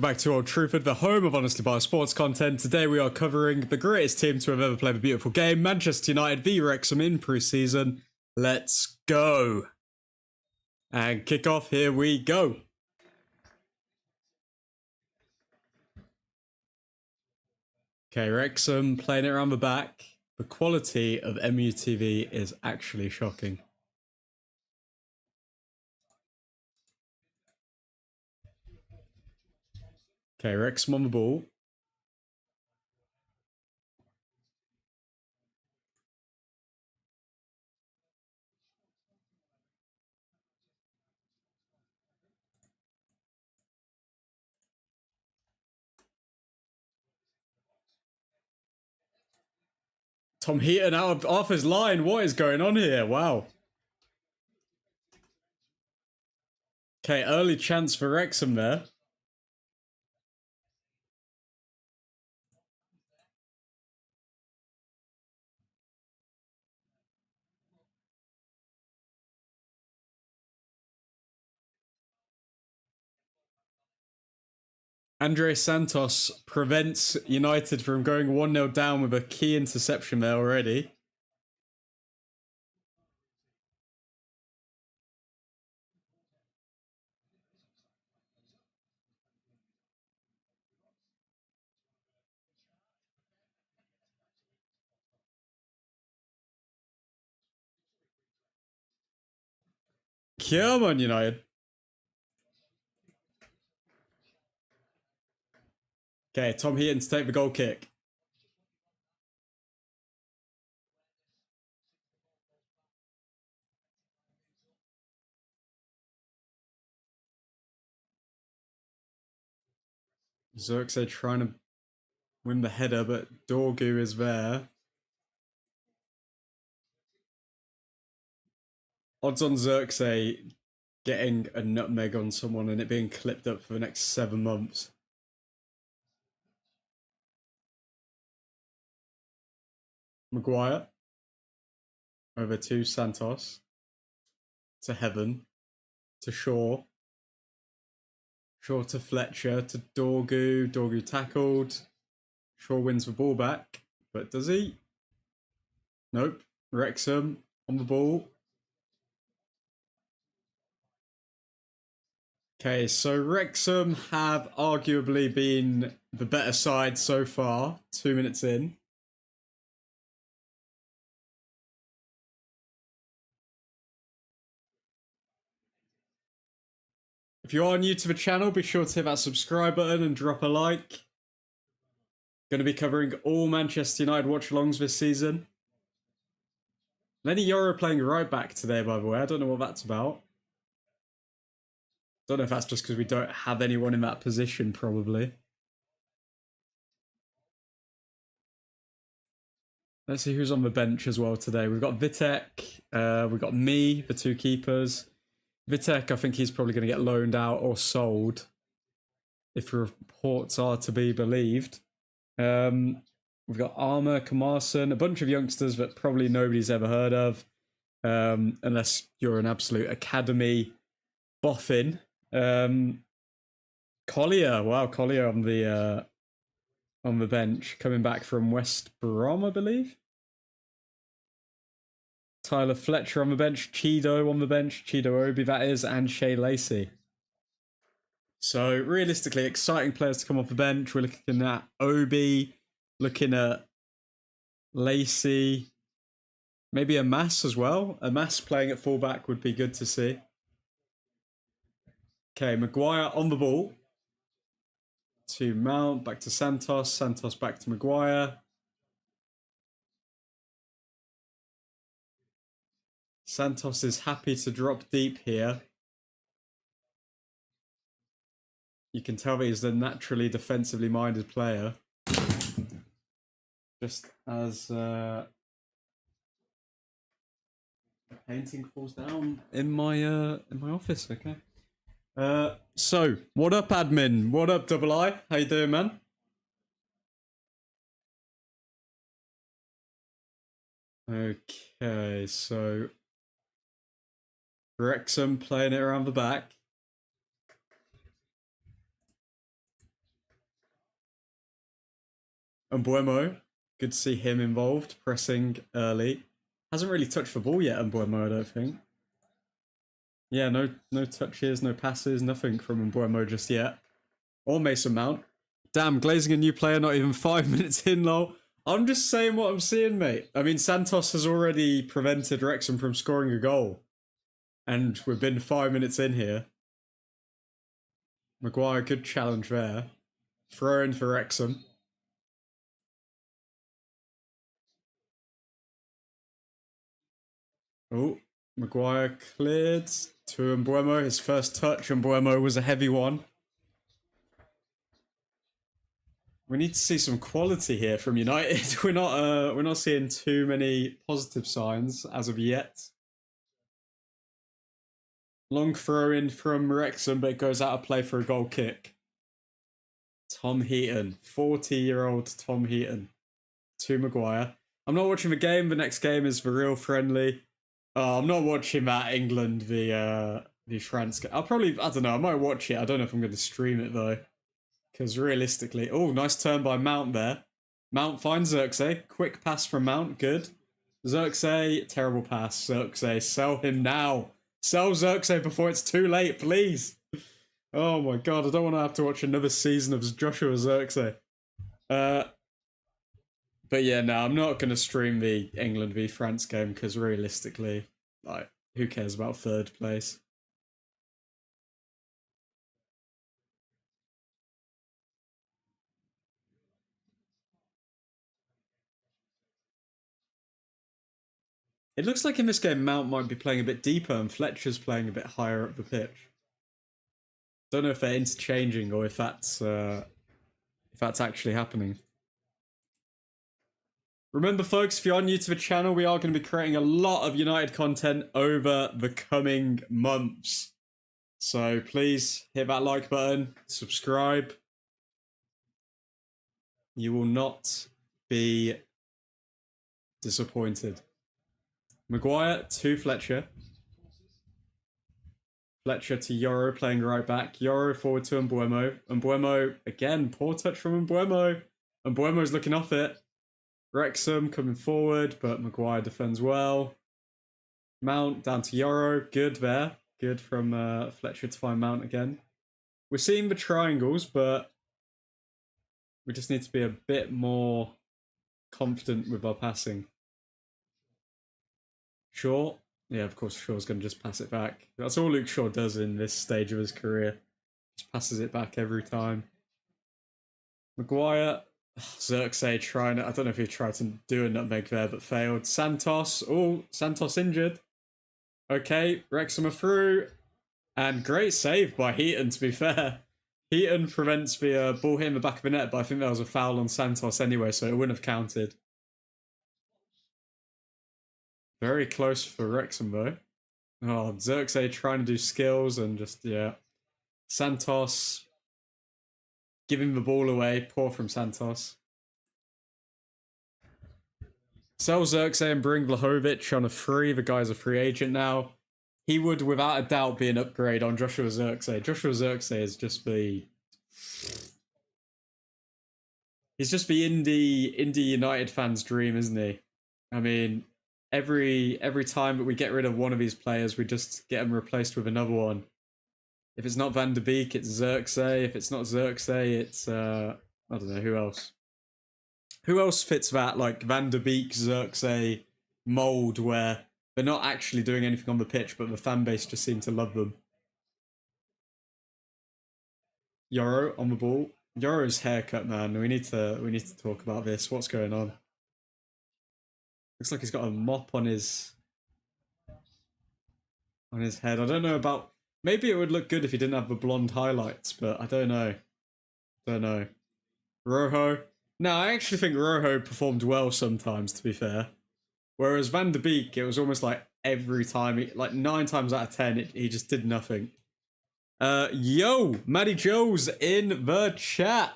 welcome back to Old Truthford, the home of honestly biased sports content. Today we are covering the greatest team to have ever played a beautiful game, Manchester United v Wrexham in pre-season. Let's go. And kick off, here we go. Okay, Wrexham playing it around the back. The quality of MUTV is actually shocking. Okay, Wrexham on the ball. Tom Heaton out off his line. What is going on here? Wow. Okay, early chance for Wrexham there. Andre Santos prevents United from going 1-0 down with a key interception there already. Come on, United. Okay, Tom Heaton to take the goal kick. Zirkzee trying to win the header, but Dorgu is there. Odds on Zirkzee getting a nutmeg on someone and it being clipped up for the next 7 months. Maguire over to Santos, to Heaven, to Shaw. Shaw to Fletcher, to Dorgu. Dorgu tackled. Shaw wins the ball back, but does he? Nope. Wrexham on the ball. Okay, so Wrexham have arguably been the better side so far, 2 minutes in. If you are new to the channel, be sure to hit that subscribe button and drop a like. Going to be covering all Manchester United watch-alongs this season. Lenny Yoro playing right back today, by the way. I don't know what that's about. Don't know if that's just because we don't have anyone in that position, probably. Let's see who's on the bench as well today. We've got Vitek, we've got me, the two keepers. Vitek, I think he's probably going to get loaned out or sold, if reports are to be believed. We've got Armour, Kamarson, a bunch of youngsters that probably nobody's ever heard of, unless you're an absolute academy boffin. Collier, wow, Collier on the bench, coming back from West Brom, I believe. Tyler Fletcher on the bench, Chido on the bench, Chido Obi that is, and Shea Lacey. So realistically, exciting players to come off the bench. We're looking at Obi, looking at Lacey, maybe a Mass as well. A Mass playing at fullback would be good to see. Okay, Maguire on the ball. To Mount, back to Santos, Santos back to Maguire. Santos is happy to drop deep here. You can tell that he's a naturally defensively minded player. Just as a painting falls down in my office, okay? So, what up, admin? What up, Double I? How you doing, man? Okay, so Wrexham playing it around the back. And Mbuemo, good to see him involved, pressing early. Hasn't really touched the ball yet, Mbuemo, I don't think. Yeah, no touches, no passes, nothing from Mbuemo just yet. Or Mason Mount. Damn, glazing a new player, not even 5 minutes in, lol. I'm just saying what I'm seeing, mate. I mean, Santos has already prevented Wrexham from scoring a goal. And we've been 5 minutes in here. Maguire, good challenge there. Throw in for Wrexham. Oh, Maguire cleared to Mbuemo. His first touch, Mbuemo was a heavy one. We need to see some quality here from United. We're not seeing too many positive signs as of yet. Long throw in from Wrexham, but it goes out of play for a goal kick. Tom Heaton, 40-year-old Tom Heaton, to Maguire. I'm not watching the game. The next game is the real friendly. I'm not watching that England the France. I don't know. I might watch it. I don't know if I'm going to stream it though, because realistically, oh, nice turn by Mount there. Mount finds Xerxes. Quick pass from Mount. Good. Xerxes, terrible pass. Xerxes, sell him now. Sell Xerxes before it's too late, please. Oh my god, I don't want to have to watch another season of Joshua Xerxes. But yeah, no, I'm not going to stream the England v France game because realistically, like, who cares about third place? It looks like in this game Mount might be playing a bit deeper and Fletcher's playing a bit higher up the pitch. Don't know if they're interchanging or if that's actually happening. Remember, folks, if you're new to the channel, we are going to be creating a lot of United content over the coming months. So please hit that like button, subscribe. You will not be disappointed. Maguire to Fletcher. Fletcher to Yoro playing right back. Yoro forward to Mbuemo. Mbuemo, again, poor touch from Mbuemo. Mbuemo's looking off it. Wrexham coming forward, but Maguire defends well. Mount down to Yoro. Good there. Good from Fletcher to find Mount again. We're seeing the triangles, but we just need to be a bit more confident with our passing. Shaw. Yeah, of course, Shaw's going to just pass it back. That's all Luke Shaw does in this stage of his career. Just passes it back every time. Maguire. Xerxes trying it. I don't know if he tried to do a nutmeg there, but failed. Santos. Oh, Santos injured. Okay, Wrexham are through. And great save by Heaton, to be fair. Heaton prevents the ball hitting the back of the net, but I think that was a foul on Santos anyway, so it wouldn't have counted. Very close for Wrexham, though. Oh, Xerxes trying to do skills and just, yeah. Santos giving the ball away. Poor from Santos. Sell Xerxes and bring Vlahovic on a free. The guy's a free agent now. He would, without a doubt, be an upgrade on Joshua Xerxes. Joshua Xerxes is just the... He's just the indie United fans' dream, isn't he? I mean, every time that we get rid of one of these players, we just get him replaced with another one. If it's not Van der Beek, it's Xerxes. If it's not Xerxes, it's I don't know, who else? Who else fits that, like, Van der Beek, Xerxes mold where they're not actually doing anything on the pitch, but the fan base just seem to love them? Yoro on the ball. Yoro's haircut, man. We need to talk about this. What's going on? Looks like he's got a mop on his head. I don't know about... Maybe it would look good if he didn't have the blonde highlights, but I don't know. Rojo. No, I actually think Rojo performed well sometimes, to be fair. Whereas Van der Beek, it was almost like every time, like 9 times out of 10, he just did nothing. Yo, Matty Joe's in the chat.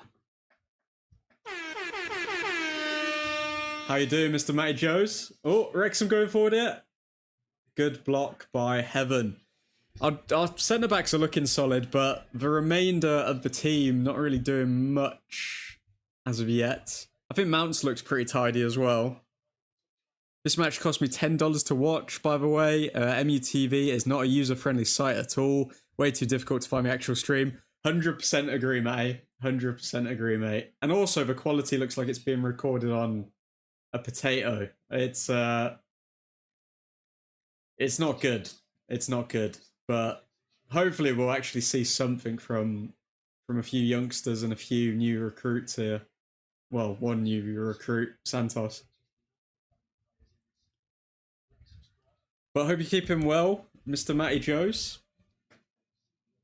How you doing, Mr. Matty Joes? Oh, Wrexham going forward here. Good block by Heaven. Our centre-backs are looking solid, but the remainder of the team not really doing much as of yet. I think Mounts looks pretty tidy as well. This match cost me $10 to watch, by the way. MUTV is not a user-friendly site at all. Way too difficult to find the actual stream. 100% agree, mate. 100% agree, mate. And also, the quality looks like it's being recorded on a potato. It's not good. It's not good. But hopefully we'll actually see something from a few youngsters and a few new recruits here. Well, one new recruit, Santos. But I hope you keep him well, Mr. Matty Joes.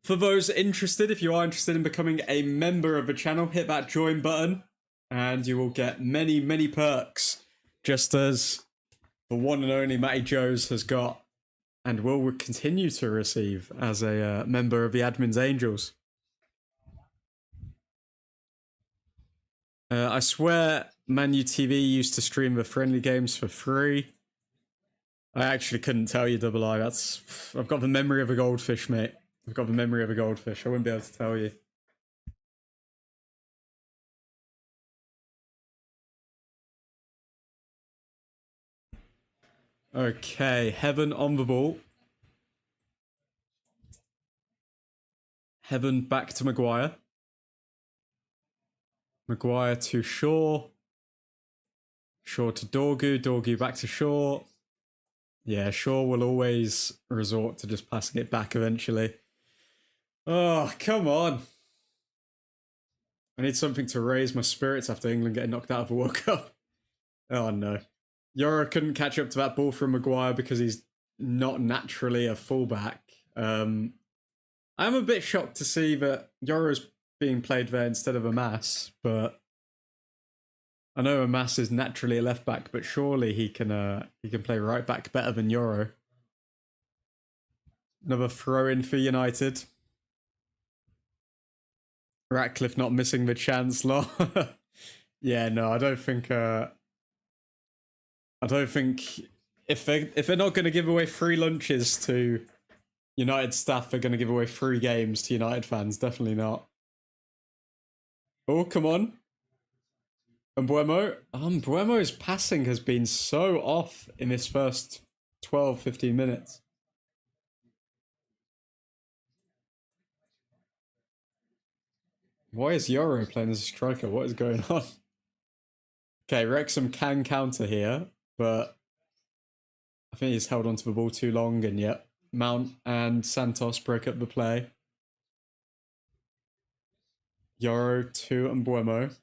For those interested, if you are interested in becoming a member of the channel, hit that join button and you will get many, many perks, just as the one and only Matty Joes has got and will continue to receive as a member of the Admin's Angels. I swear Manu TV used to stream the friendly games for free. I actually couldn't tell you, Double I. I've got the memory of a goldfish, mate. I've got the memory of a goldfish. I wouldn't be able to tell you. Okay, Heaven on the ball. Heaven back to Maguire. Maguire to Shaw. Shaw to Dorgu. Dorgu back to Shaw. Yeah, Shaw will always resort to just passing it back eventually. Oh, come on. I need something to raise my spirits after England getting knocked out of the World Cup. Oh, no. Yoro couldn't catch up to that ball from Maguire because he's not naturally a fullback. I'm a bit shocked to see that Yoro's being played there instead of Amas, but I know Amas is naturally a left back, but surely he can play right back better than Yoro. Another throw in for United. Ratcliffe not missing the chance, lol. Yeah, no, I don't think if they're not going to give away free lunches to United staff, they're going to give away free games to United fans. Definitely not. Oh, come on. Mbuemo's passing has been so off in this first 12-15 minutes. Why is Yoro playing as a striker? What is going on? Okay, Wrexham can counter here, but I think he's held onto the ball too long, and yep, Mount and Santos break up the play. Yoro to Mbuemo.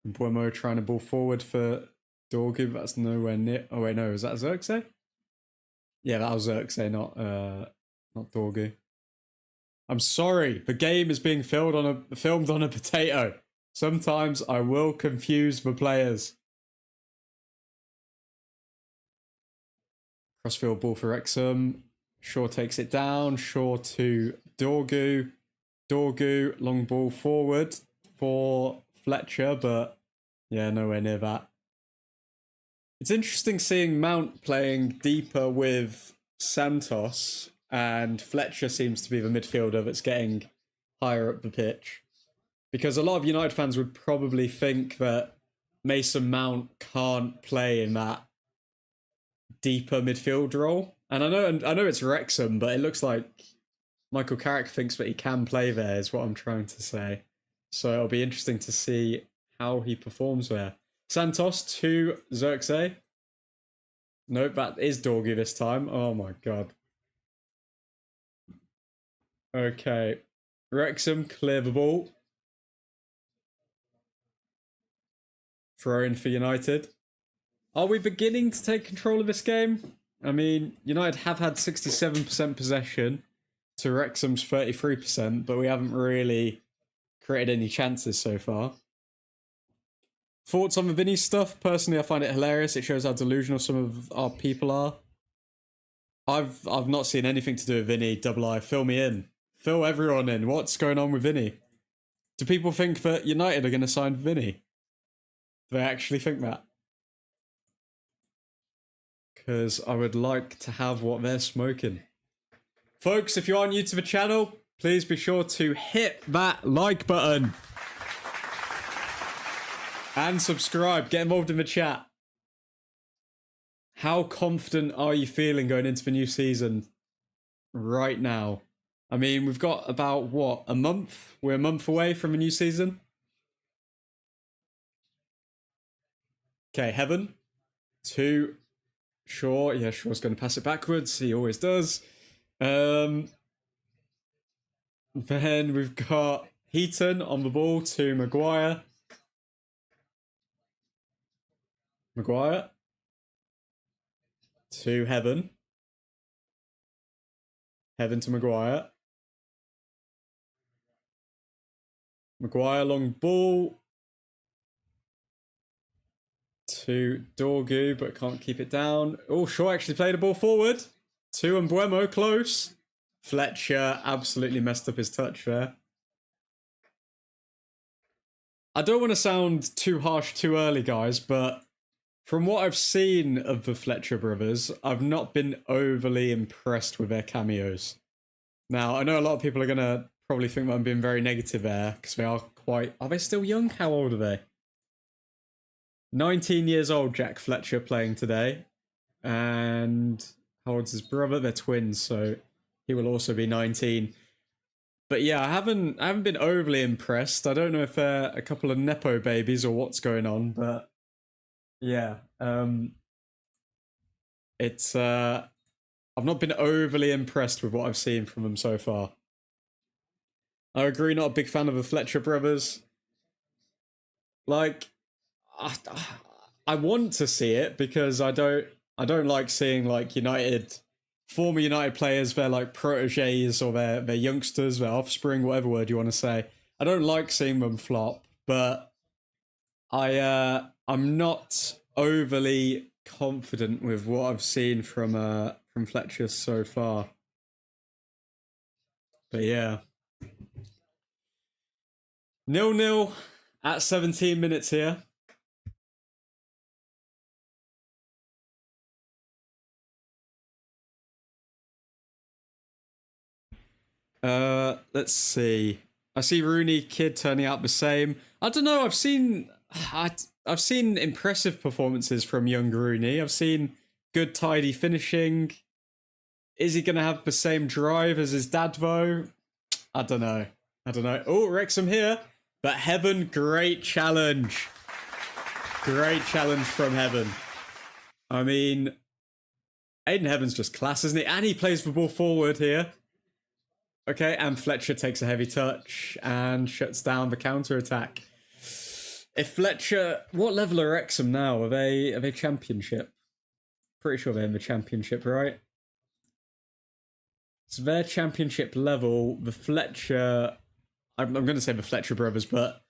Mbuemo trying to ball forward for Dorgu, but that's nowhere near. Oh wait, no, is that Xerxes? Yeah, that was Xerxes, not Dorgu. I'm sorry, the game is being filmed on a potato. Sometimes I will confuse the players. Crossfield ball for Wrexham. Shaw takes it down. Shaw to Dorgu. Dorgu, long ball forward for Fletcher, but yeah, nowhere near that. It's interesting seeing Mount playing deeper with Santos, and Fletcher seems to be the midfielder that's getting higher up the pitch. Because a lot of United fans would probably think that Mason Mount can't play in that deeper midfield role. And I know it's Wrexham, but it looks like Michael Carrick thinks that he can play there, is what I'm trying to say. So it'll be interesting to see how he performs there. Santos to Xerxes. Nope, that is Dorgu this time. Oh my god. Okay. Wrexham clear the ball. Throw in for United. Are we beginning to take control of this game? I mean, United have had 67% possession to Wrexham's 33%, but we haven't really created any chances so far. Thoughts on the Vinny stuff? Personally, I find it hilarious. It shows how delusional some of our people are. I've not seen anything to do with Vinny. Double I, fill me in. Fill everyone in. What's going on with Vinny? Do people think that United are going to sign Vinny? Do they actually think that? Because I would like to have what they're smoking. Folks, if you are new to the channel, please be sure to hit that like button. And subscribe. Get involved in the chat. How confident are you feeling going into the new season right now? I mean, we've got about, what, a month? We're a month away from a new season. Okay, Heaven. 2. Shaw. Yeah, Shaw's going to pass it backwards. He always does. Then we've got Heaton on the ball to Maguire. Maguire. To Heaven. Heaven to Maguire. Maguire long ball to Dorgu, but can't keep it down. Oh, Shaw actually played a ball forward. To Mbuemo, close. Fletcher absolutely messed up his touch there. I don't want to sound too harsh too early, guys, but from what I've seen of the Fletcher brothers, I've not been overly impressed with their cameos. Now, I know a lot of people are going to probably think that I'm being very negative there, because they are quite... Are they still young? How old are they? 19 years old, Jack Fletcher playing today. And how old's his brother? They're twins, so he will also be 19. But yeah, I haven't been overly impressed. I don't know if they're a couple of Nepo babies or what's going on, but yeah. It's I've not been overly impressed with what I've seen from them so far. I agree, not a big fan of the Fletcher brothers. Like, I want to see it because I don't like seeing like former United players, their like proteges or their youngsters, their offspring, whatever word you want to say. I don't like seeing them flop, but I'm not overly confident with what I've seen from Fletcher so far. But yeah. 0-0 at 17 minutes here. Let's see. I see Rooney Kid turning out the same. I don't know. I've seen impressive performances from young Rooney. I've seen good, tidy finishing. Is he going to have the same drive as his dad, though? I don't know. Oh, Wrexham here. But Heaven, great challenge. Great challenge from Heaven. I mean, Aiden Heaven's just class, isn't he? And he plays the ball forward here. Okay, and Fletcher takes a heavy touch and shuts down the counter-attack. If Fletcher... What level are Wrexham now? Are they Championship? Pretty sure they're in the Championship, right? So their Championship level, the Fletcher... I'm going to say the Fletcher brothers, but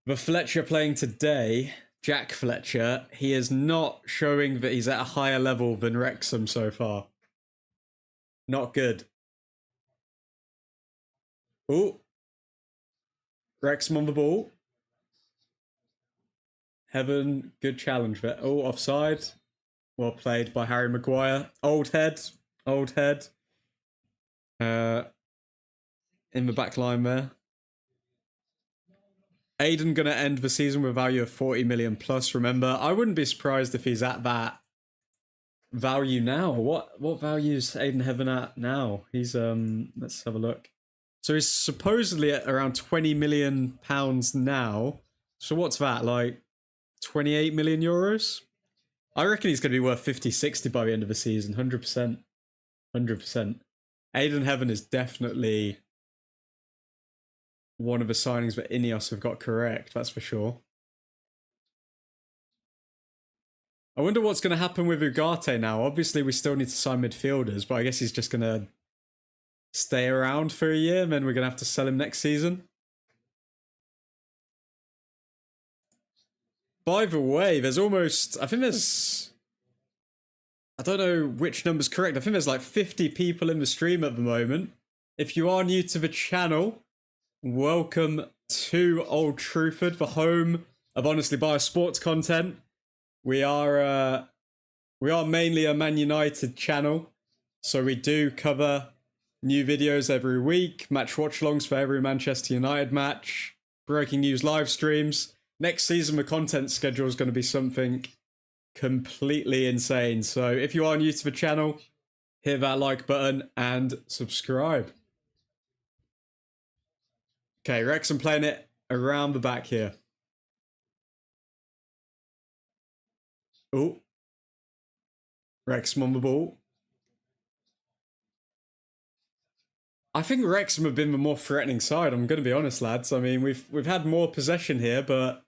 the Fletcher playing today, Jack Fletcher, he is not showing that he's at a higher level than Wrexham so far. Not good. Oh. Wrexham on the ball. Heaven, good challenge there. Oh, offside. Well played by Harry Maguire. Old head. In the back line there. Aiden going to end the season with a value of 40 million plus. Remember, I wouldn't be surprised if he's at that value now. What value is Aiden Heaven at now? He's let's have a look. So he's supposedly at around 20 million pounds now. So what's that, like 28 million euros? I reckon he's going to be worth 50, 60 by the end of the season. 100%. 100%. Aiden Heaven is definitely one of the signings that Ineos have got correct, that's for sure. I wonder what's going to happen with Ugarte now. Obviously, we still need to sign midfielders, but I guess he's just going to stay around for a year, and then we're going to have to sell him next season. By the way, there's almost... I think there's... I don't know which number's correct. I think there's like 50 people in the stream at the moment. If you are new to the channel, welcome to Old Truthford, the home of Honestly Biased sports content. We are mainly a Man United channel, so we do cover new videos every week, match watchalongs for every Manchester United match, breaking news live streams. next season the content schedule is going to be something completely insane. So if you are new to the channel, hit that like button and subscribe. Okay, Wrexham playing it around the back here. Oh, Wrexham on the ball. I think Wrexham have been the more threatening side. I'm going to be honest, lads. I mean, we've had more possession here, but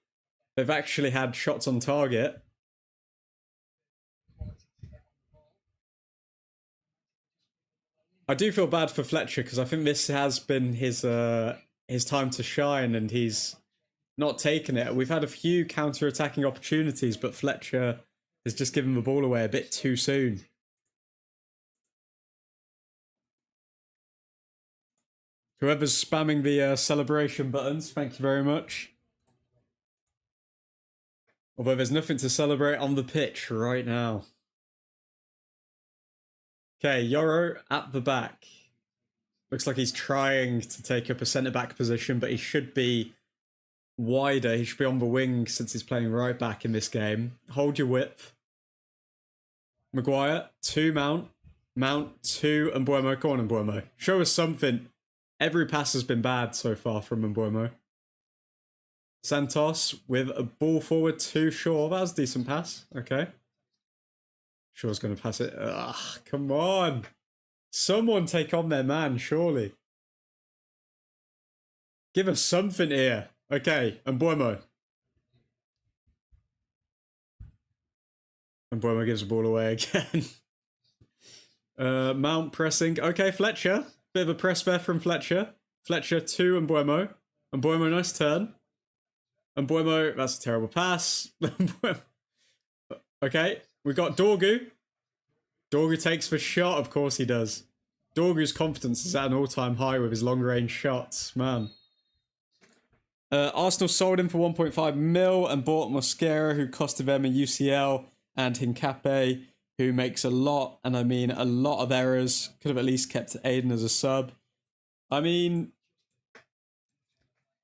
they've actually had shots on target. I do feel bad for Fletcher because I think this has been his time to shine, and he's not taken it. We've had a few counter-attacking opportunities, but Fletcher has just given the ball away a bit too soon. Whoever's spamming the celebration buttons, thank you very much. Although there's nothing to celebrate on the pitch right now. Okay, Yoro at the back. Looks like he's trying to take up a centre-back position, but he should be wider. He should be on the wing since he's playing right back in this game. Hold your width. Maguire, to Mount. Mount to Mbeumo. Go on, Mbeumo. Show us something. Every pass has been bad so far from Mbeumo. Santos with a ball forward to Shaw. That was a decent pass. Okay. Shaw's going to pass it. Ugh, come on. Someone take on their man, surely. Give us something here. Okay, Mbeumo. Mbeumo gives the ball away again. Mount pressing. Okay, Fletcher. Bit of a press there from Fletcher. Fletcher to Mbeumo. Mbeumo, nice turn. Mbeumo, that's a terrible pass. Okay, we got Dorgu. Dorgu takes the shot, of course he does. Dorgu's confidence is at an all-time high with his long-range shots, man. Arsenal sold him for 1.5 mil and bought Mosquera, who costed them a UCL, and Hincape, who makes a lot, and I mean a lot of errors. Could have at least kept Aiden as a sub. I mean,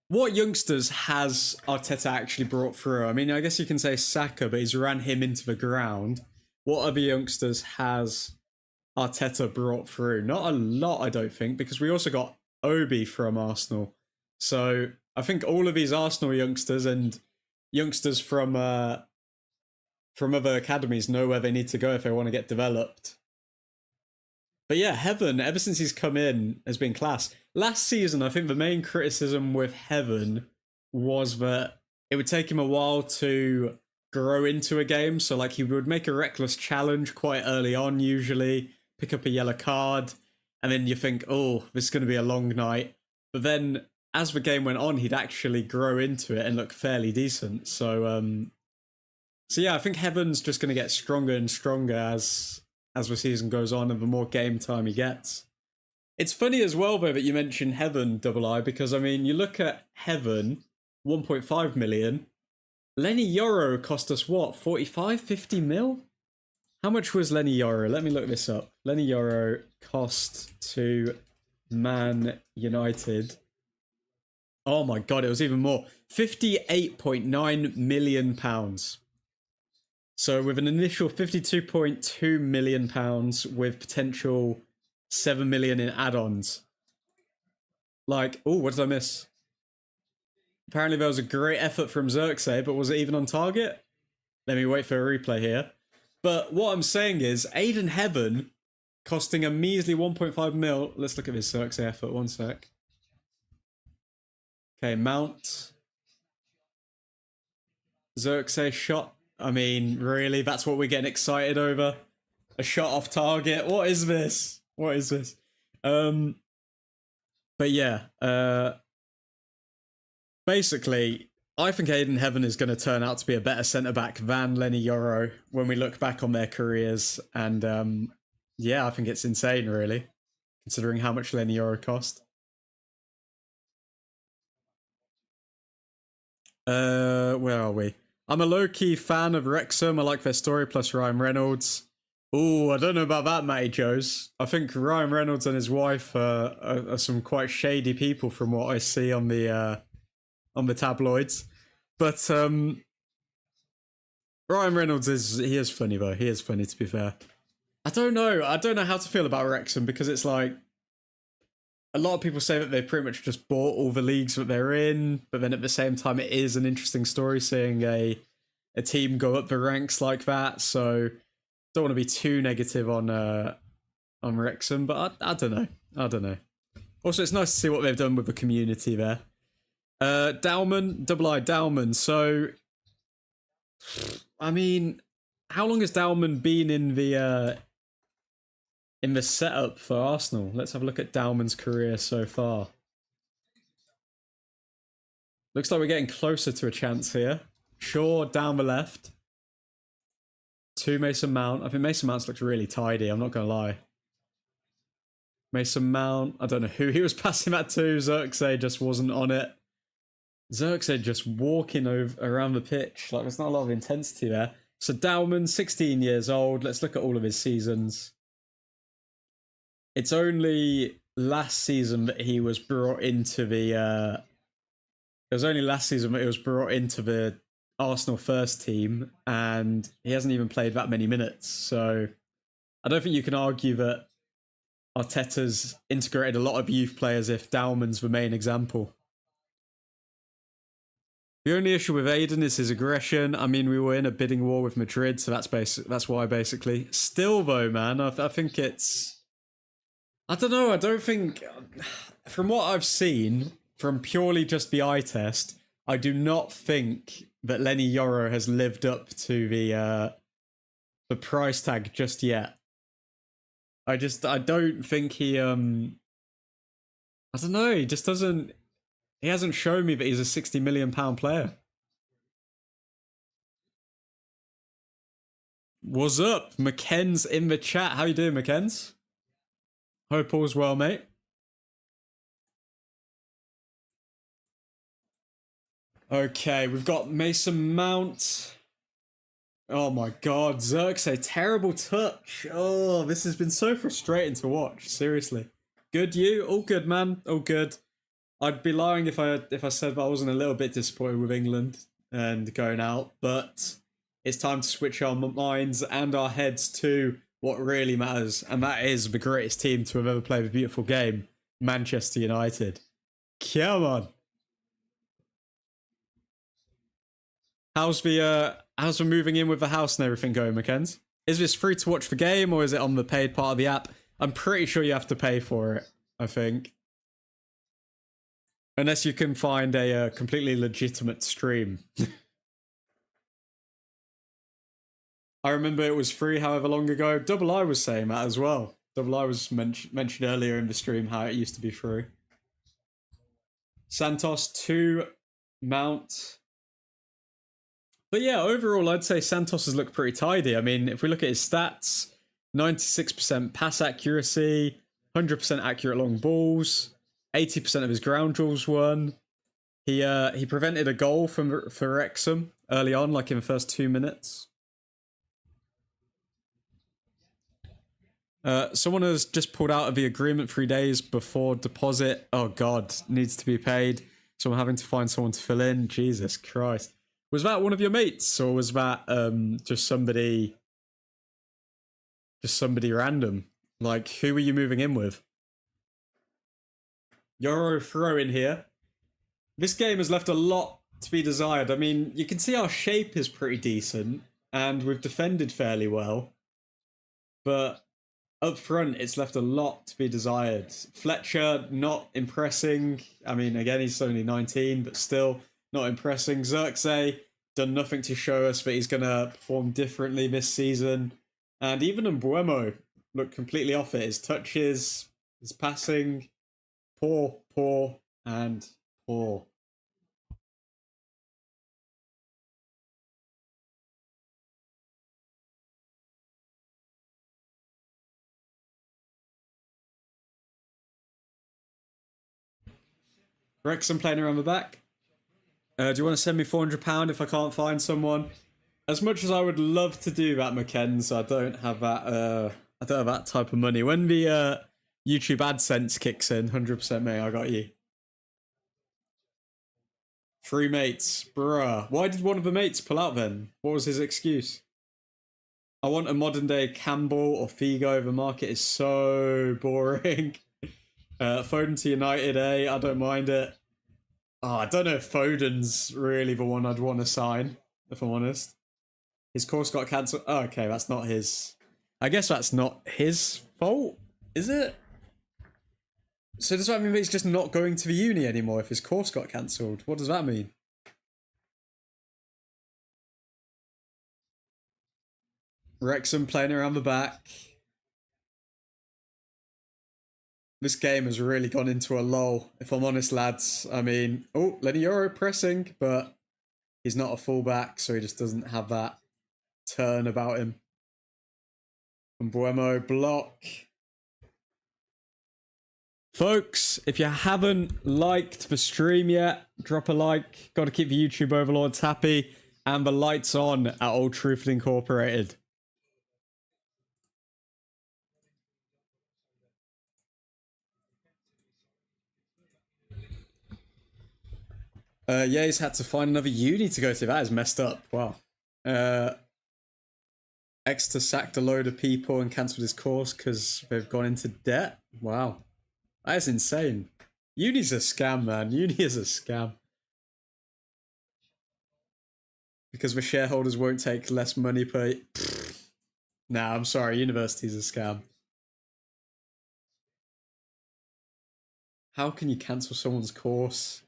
what youngsters has Arteta actually brought through? I mean, I guess you can say Saka, but he's ran him into the ground. What other youngsters has Arteta brought through? Not a lot, I don't think, because we also got Obi from Arsenal. So I think all of these Arsenal youngsters and youngsters from other academies know where they need to go if they want to get developed. But yeah, Heaven, ever since he's come in, has been class. Last season, I think the main criticism with Heaven was that it would take him a while to grow into a game. So like he would make a reckless challenge quite early on, usually, pick up a yellow card, and then you think, oh, this is going to be a long night. But then as the game went on, he'd actually grow into it and look fairly decent. So yeah, I think Heaven's just going to get stronger and stronger as the season goes on and the more game time he gets. It's funny as well, though, that you mentioned Heaven, Double I, because, I mean, you look at Heaven, 1.5 million. Lenny Yoro cost us, what, 45, 50 mil? How much was Lenny Yoro? Let me look this up. Lenny Yoro cost to Man United. Oh my god, it was even more. £58.9 million. So with an initial £52.2 million with potential 7 million in add-ons. Like, oh, what did I miss? Apparently there was a great effort from Xerxes, but was it even on target? Let me wait for a replay here. But what I'm saying is, Aiden Heaven costing a measly 1.5 mil. Let's look at this Xerxes effort, one sec. Okay, Mount. Xerxes shot. I mean, really? That's what we're getting excited over? A shot off target? What is this? What is this? But yeah, basically, I think Aiden Heaven is going to turn out to be a better centre-back than Lenny Yoro when we look back on their careers. And yeah, I think it's insane, really, considering how much Lenny Yoro cost. Where are we? I'm a low-key fan of Wrexham. I like their story, plus Ryan Reynolds. Oh, I don't know about that, Matty Joes. I think Ryan Reynolds and his wife are some quite shady people from what I see on the tabloids. But Ryan Reynolds is funny though. He is funny, to be fair. I don't know. I don't know how to feel about Wrexham, because it's like a lot of people say that they pretty much just bought all the leagues that they're in, but then at the same time, it is an interesting story seeing a team go up the ranks like that. So don't want to be too negative on Wrexham, but I don't know. I don't know. Also, it's nice to see what they've done with the community there. Dowman, double-eyed Dowman. So, I mean, how long has Dowman been in the setup for Arsenal? Let's have a look at Dowman's career so far. Looks like we're getting closer to a chance here. Shaw down the left. To Mason Mount. I think Mason Mount's looks really tidy, I'm not going to lie. Mason Mount, I don't know who he was passing that to. Xerxes just wasn't on it. Xerxes just walking around the pitch. Like, there's not a lot of intensity there. So Dowman, 16 years old. Let's look at all of his seasons. It's only last season that he was brought into the... it was only last season that he was brought into the Arsenal first team, and he hasn't even played that many minutes. So I don't think you can argue that Arteta's integrated a lot of youth players if Dowman's the main example. The only issue with Aiden is his aggression. I mean, we were in a bidding war with Madrid, so that's why, basically. Still, though, man, I think it's... I don't know, I don't think... From what I've seen, from purely just the eye test, I do not think that Lenny Yoro has lived up to the price tag just yet. I don't think he, I don't know, he just doesn't, he hasn't shown me that he's a £60 million player. What's up? McKen's in the chat. How you doing, McKen's? Hope all's well, mate. Okay, we've got Mason Mount. Oh my god, Xerxes, terrible touch. Oh, this has been so frustrating to watch, seriously. Good, you? All good, man. All good. I'd be lying if I said that I wasn't a little bit disappointed with England and going out, but it's time to switch our minds and our heads to what really matters, and that is the greatest team to have ever played a beautiful game, Manchester United. Come on. How's the moving in with the house and everything going, McKenz? Is this free to watch the game, or is it on the paid part of the app? I'm pretty sure you have to pay for it, I think. Unless you can find a completely legitimate stream. I remember it was free however long ago. Double I was saying that as well. Double I was mentioned earlier in the stream how it used to be free. Santos 2, Mount... But yeah, overall, I'd say Santos has looked pretty tidy. I mean, if we look at his stats, 96% pass accuracy, 100% accurate long balls, 80% of his ground duels won. He prevented a goal for Wrexham early on, like in the first 2 minutes. Someone has just pulled out of the agreement 3 days before deposit. Oh God, needs to be paid. So I'm having to find someone to fill in. Jesus Christ. Was that one of your mates, or was that just somebody random? Like, who were you moving in with? Euro throw in here. This game has left a lot to be desired. I mean, you can see our shape is pretty decent, and we've defended fairly well. But up front, it's left a lot to be desired. Fletcher, not impressing. I mean, again, he's only 19, but still... not impressing. Xerxes done nothing to show us that he's going to perform differently this season. And even Mbuemo looked completely off it. His touches, his passing, poor, and poor. Wrexham playing around the back. Do you want to send me £400 if I can't find someone? As much as I would love to do that, McKenz, I don't have that. I don't have that type of money. When the YouTube AdSense kicks in, 100% mate, I got you. Three mates. Bruh. Why did one of the mates pull out then? What was his excuse? I want a modern day Campbell or Figo. The market is so boring. Foden to United, I don't mind it. Oh, I don't know if Foden's really the one I'd want to sign, if I'm honest. His course got cancelled. Oh, okay, that's not his... I guess that's not his fault, is it? So does that mean that he's just not going to the uni anymore if his course got cancelled? What does that mean? Wrexham playing around the back. This game has really gone into a lull, if I'm honest, lads. I mean, oh, Lenny Euro pressing, but he's not a fullback, so he just doesn't have that turn about him. And Buemo block. Folks, if you haven't liked the stream yet, drop a like. Got to keep the YouTube overlords happy. And the lights on at Old Truthford Incorporated. Yeah, he's had to find another uni to go to. That is messed up. Wow. Exeter sacked a load of people and cancelled his course because they've gone into debt. Wow. That is insane. Uni's a scam, man. Uni is a scam. Because the shareholders won't take less money per... Nah, I'm sorry. University's a scam. How can you cancel someone's course?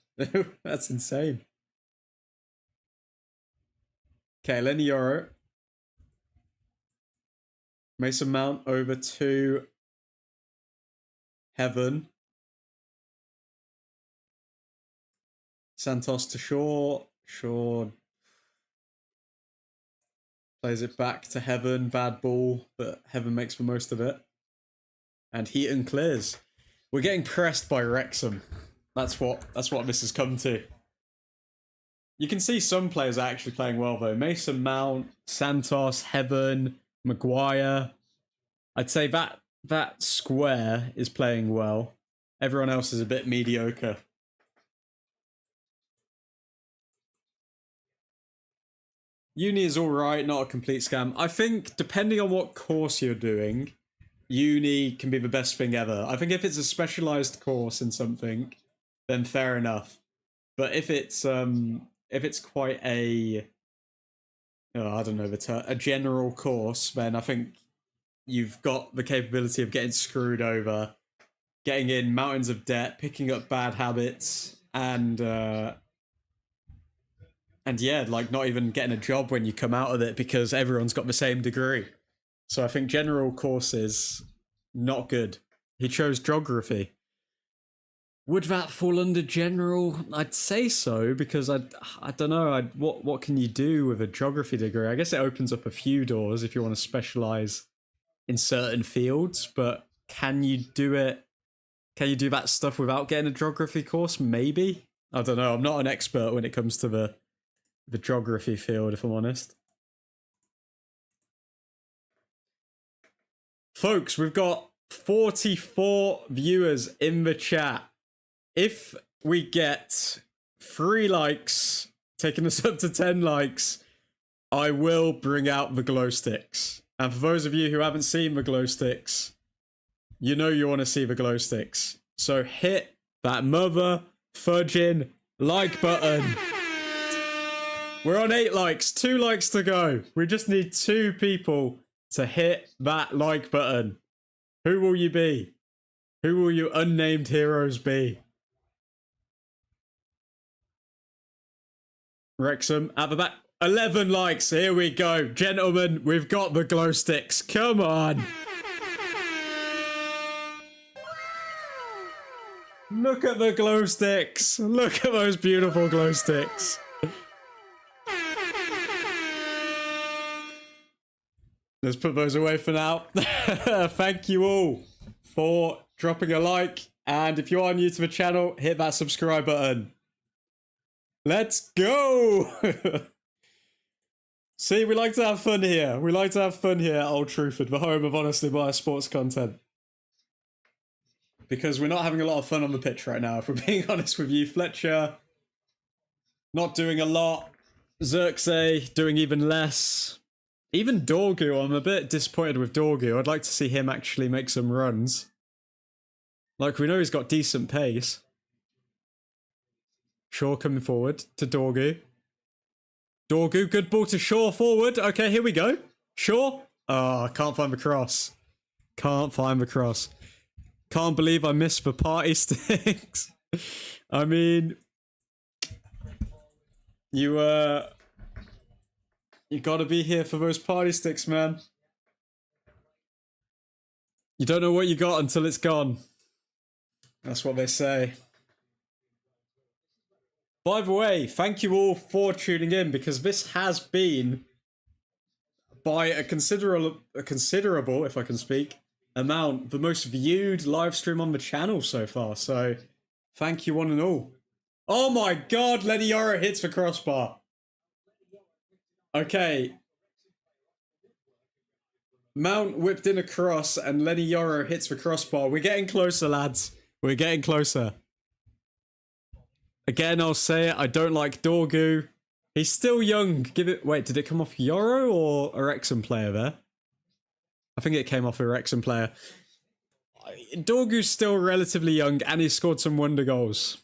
That's insane. Okay, Lenny Euro. Mason Mount over to Heaven. Santos to Shaw. Shaw plays it back to Heaven. Bad ball, but Heaven makes the most of it. And Heaton clears. We're getting pressed by Wrexham. That's what this has come to. You can see some players are actually playing well though. Mason Mount, Santos, Heaven, Maguire. I'd say that square is playing well. Everyone else is a bit mediocre. Uni is alright, not a complete scam. I think depending on what course you're doing, uni can be the best thing ever. I think if it's a specialized course in something, then fair enough. But if it's quite a, I don't know the term, a general course, then I think you've got the capability of getting screwed over, getting in mountains of debt, picking up bad habits, and yeah, like not even getting a job when you come out of it because everyone's got the same degree. So I think general courses, not good. He chose geography. Would that fall under general? I'd say so, because I don't know. What can you do with a geography degree? I guess it opens up a few doors if you want to specialize in certain fields, but can you do it? Can you do that stuff without getting a geography course? Maybe. I don't know. I'm not an expert when it comes to the geography field, if I'm honest. Folks, we've got 44 viewers in the chat. If we get 3 likes, taking us up to 10 likes, I will bring out the glow sticks. And for those of you who haven't seen the glow sticks, you know you want to see the glow sticks. So hit that mother fudging like button. We're on 8 likes, 2 likes to go. We just need 2 people to hit that like button. Who will you be? Who will you unnamed heroes be? Wrexham at the back. 11 likes. Here we go. Gentlemen, we've got the glow sticks. Come on. Look at the glow sticks. Look at those beautiful glow sticks. Let's put those away for now. Thank you all for dropping a like. And if you are new to the channel, hit that subscribe button. Let's go! See, we like to have fun here. We like to have fun here at Old Truthford, the home of honestly biased sports content. Because we're not having a lot of fun on the pitch right now, if we're being honest with you. Fletcher not doing a lot. Xerxes doing even less. Even Dorgu, I'm a bit disappointed with Dorgu. I'd like to see him actually make some runs. Like, we know he's got decent pace. Shaw coming forward to Dorgu. Dorgu, good ball to Shaw forward. Okay, here we go. Shaw. Oh, I can't find the cross. Can't find the cross. Can't believe I missed the party sticks. I mean, you gotta be here for those party sticks, man. You don't know what you got until it's gone. That's what they say. By the way, thank you all for tuning in, because this has been, by a considerable, if I can speak, amount, the most viewed live stream on the channel so far. So, thank you one and all. Oh my god, Lenny Yoro hits the crossbar. Okay. Mount whipped in a cross and Lenny Yoro hits the crossbar. We're getting closer, lads. We're getting closer. Again, I'll say it. I don't like Dorgu. He's still young. Give it. Wait, did it come off Yoro or a Wrexham player there? I think it came off a Wrexham player. Dorgu's still relatively young and he scored some wonder goals.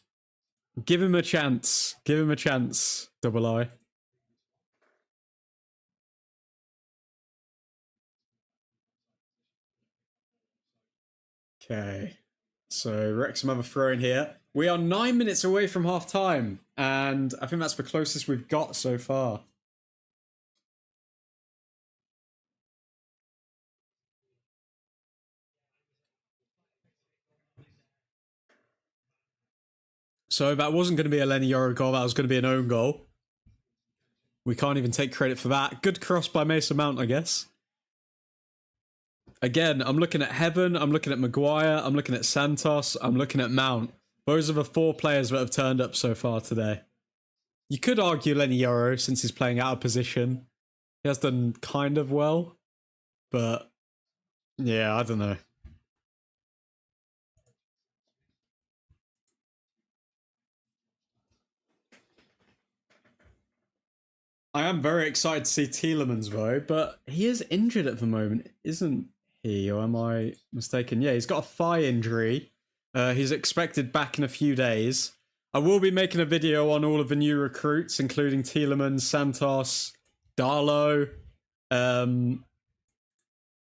Give him a chance. Give him a chance, Double I. Okay. So Wrexham have a throw in here. We are 9 minutes away from half time, and I think that's the closest we've got so far. So that wasn't going to be a Lenny Yoro goal, that was going to be an own goal. We can't even take credit for that. Good cross by Mason Mount, I guess. Again, I'm looking at Heaven, I'm looking at Maguire, I'm looking at Santos, I'm looking at Mount. Those are the 4 players that have turned up so far today. You could argue Lenny Yoro, since he's playing out of position. He has done kind of well, but yeah, I don't know. I am very excited to see Tielemans though, but he is injured at the moment, isn't he? Or am I mistaken? Yeah, he's got a thigh injury. He's expected back in a few days. I will be making a video on all of the new recruits, including Tielemans, Santos, Darlow. And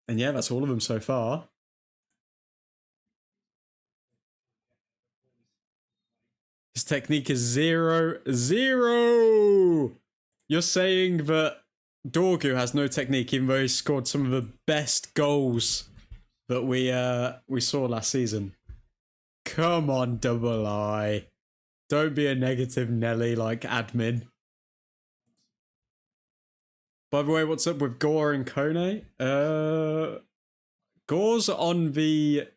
yeah, that's all of them so far. His technique is 0, 0! You're saying that Dorgu has no technique, even though he scored some of the best goals that we saw last season. Come on, Double I. Don't be a negative Nelly like admin. By the way, what's up with Gore and Kone? Gore's on the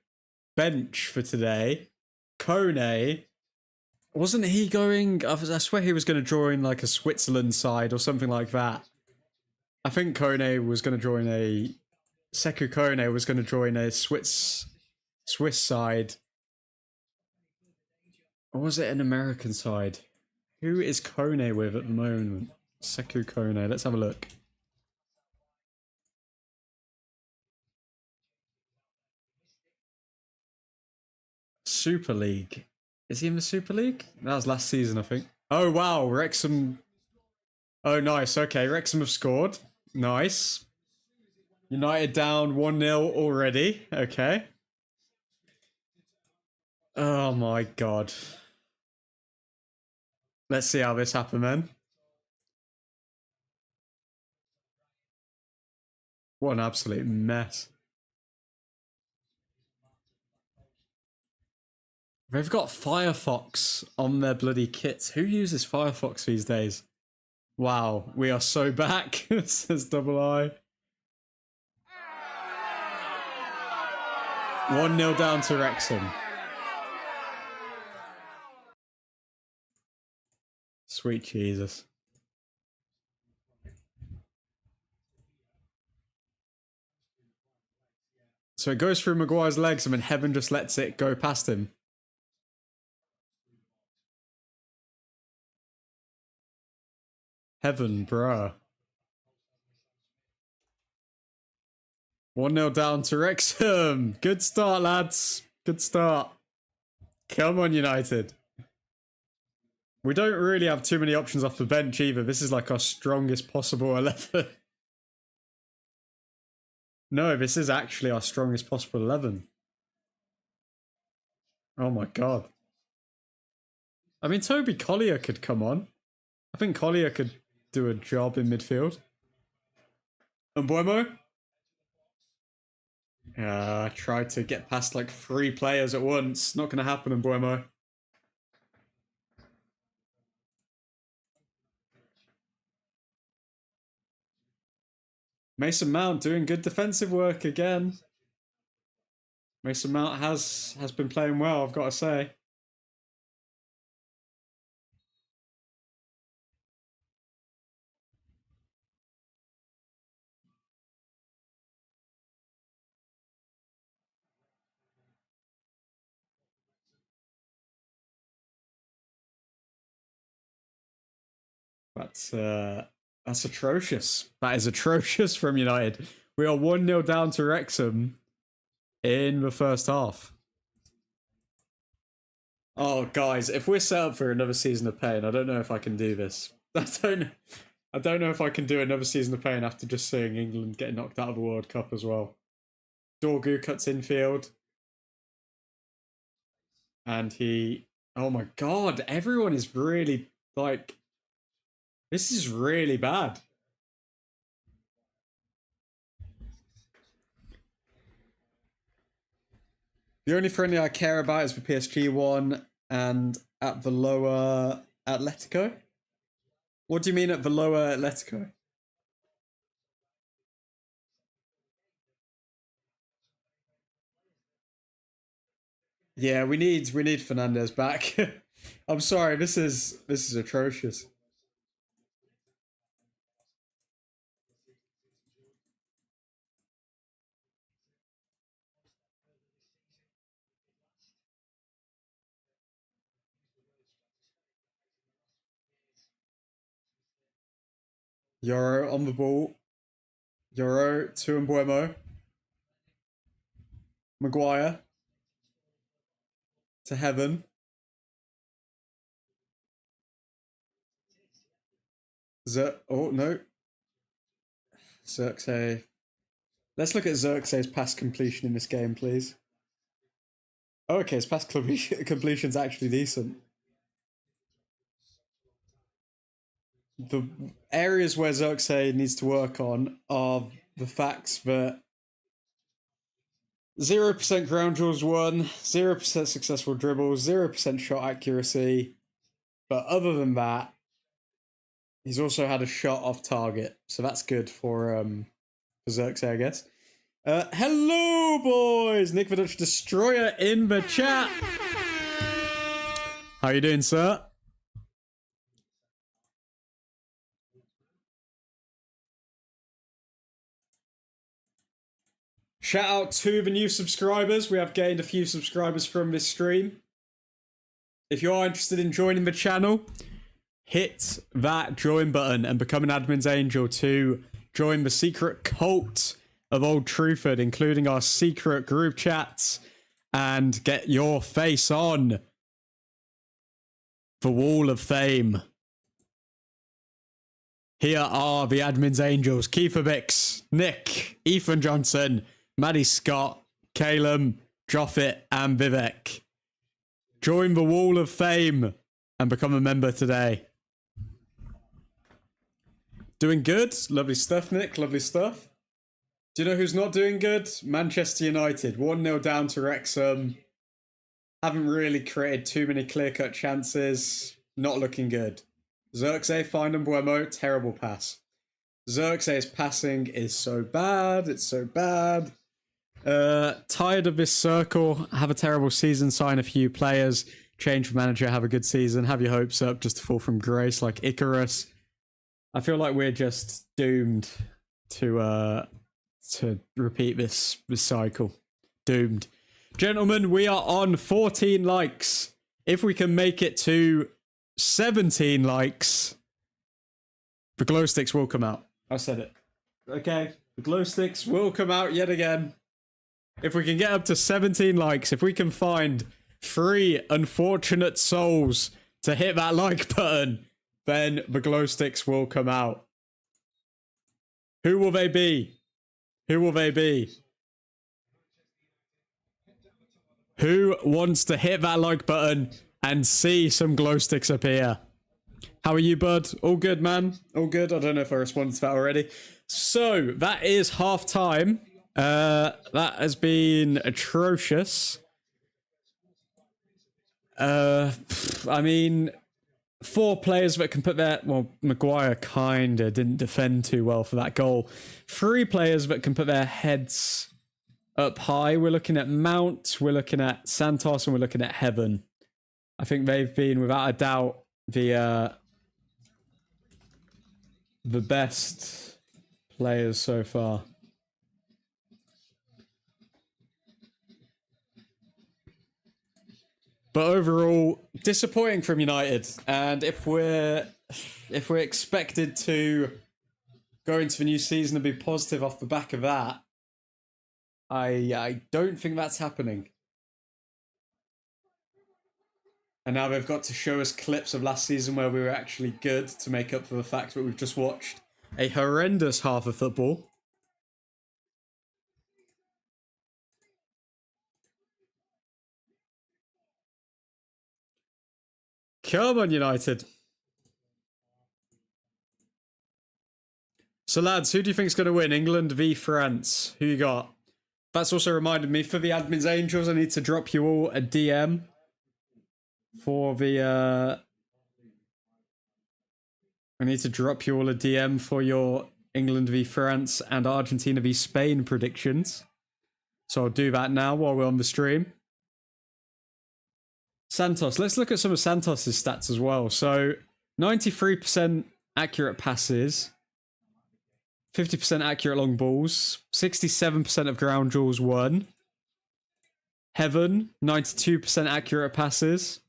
bench for today. Kone, wasn't he going... I swear he was going to join like a Switzerland side or something like that. I think Kone was going to join a... Sekou Kone was going to join a Swiss side. Or was it an American side? Who is Kone with at the moment? Sekou Kone. Let's have a look. Super League. Is he in the Super League? That was last season, I think. Oh, wow. Wrexham. Oh, nice. Okay, Wrexham have scored. Nice. United down 1-0 already. Okay. Oh, my God. Let's see how this happens, then. What an absolute mess. They've got Firefox on their bloody kits. Who uses Firefox these days? Wow, we are so back, says Double I. 1-0 down to Wrexham. Sweet Jesus. So it goes through Maguire's legs and then Heaven just lets it go past him. Heaven, bruh. 1-0 down to Wrexham. Good start, lads. Good start. Come on, United. We don't really have too many options off the bench either. This is like our strongest possible 11. No, this is actually our strongest possible 11. Oh my god. I mean, Toby Collier could come on. I think Collier could do a job in midfield. And Buemo? I tried to get past like 3 players at once. Not going to happen in Buemo. Mason Mount doing good defensive work again. Mason Mount has been playing well, I've got to say. That's atrocious. That is atrocious from United. We are 1-0 down to Wrexham in the first half. Oh, guys, if we're set up for another season of pain, I don't know if I can do this. I don't know if I can do another season of pain after just seeing England get knocked out of the World Cup as well. Dorgu cuts infield. And he... Oh my god, everyone is really, like... This is really bad. The only friendly I care about is the PSG one and at the lower Atletico. What do you mean at the lower Atletico? Yeah, we need Fernandez back. I'm sorry, this is atrocious. Euro on the ball. Euro to Mbuemo. Maguire. To Heaven. Oh, no. Xerxes. Let's look at Xerxes' pass completion in this game, please. Oh, okay, his pass completion's actually decent. The areas where Xerxes needs to work on are the facts that 0% ground duels won, 0% successful dribbles, 0% shot accuracy. But other than that, he's also had a shot off target. So that's good for Xerxes, I guess. Hello, boys! Nick the Dutch Destroyer in the chat. How you doing, sir? Shout out to the new subscribers. We have gained a few subscribers from this stream. If you are interested in joining the channel, hit that join button and become an admin's angel to join the secret cult of Old Truthford, including our secret group chats, and get your face on the wall of fame. Here are the admin's angels: Kiefer Bix, Nick, Ethan Johnson, Maddie Scott, Calum, Joffit, and Vivek. Join the wall of fame and become a member today. Doing good. Lovely stuff, Nick. Lovely stuff. Do you know who's not doing good? Manchester United. 1-0 down to Wrexham. Haven't really created too many clear-cut chances. Not looking good. Xerxes, find Mbuemo. Terrible pass. Xerxes' passing is so bad. It's so bad. Tired of this circle. Have a terrible season. Sign a few players. Change the manager. Have a good season. Have your hopes up just to fall from grace like Icarus. I feel like we're just doomed to repeat this cycle. Doomed. Gentlemen, we are on 14 likes. If we can make it to 17 likes, The glow sticks will come out. I said it. Okay, the glow sticks will come out yet again. If we can get up to 17 likes, if we can find 3 unfortunate souls to hit that like button, then the glow sticks will come out. Who will they be? Who will they be? Who wants to hit that like button and see some glow sticks appear? How are you, bud? All good, man? All good? I don't know if I responded to that already. So, that is half time. That has been atrocious. I mean, 4 players that can put their... Well, Maguire kinda didn't defend too well for that goal. 3 players that can put their heads up high. We're looking at Mount, we're looking at Santos, and we're looking at Heaven. I think they've been, without a doubt, the best players so far. But overall, disappointing from United. And if we're expected to go into the new season and be positive off the back of that, I don't think that's happening. And now they've got to show us clips of last season where we were actually good to make up for the fact that we've just watched a horrendous half of football. Come on, United. So, lads, who do you think is going to win? England v France. Who you got? That's also reminded me, for the Admin's Angels, I need to drop you all a DM for the... I need to drop you all a DM for your England v France and Argentina v Spain predictions. So I'll do that now while we're on the stream. Santos. Let's look at some of Santos's stats as well. So 93% accurate passes, 50% accurate long balls, 67% of ground duels won. Heaven, 92% accurate passes,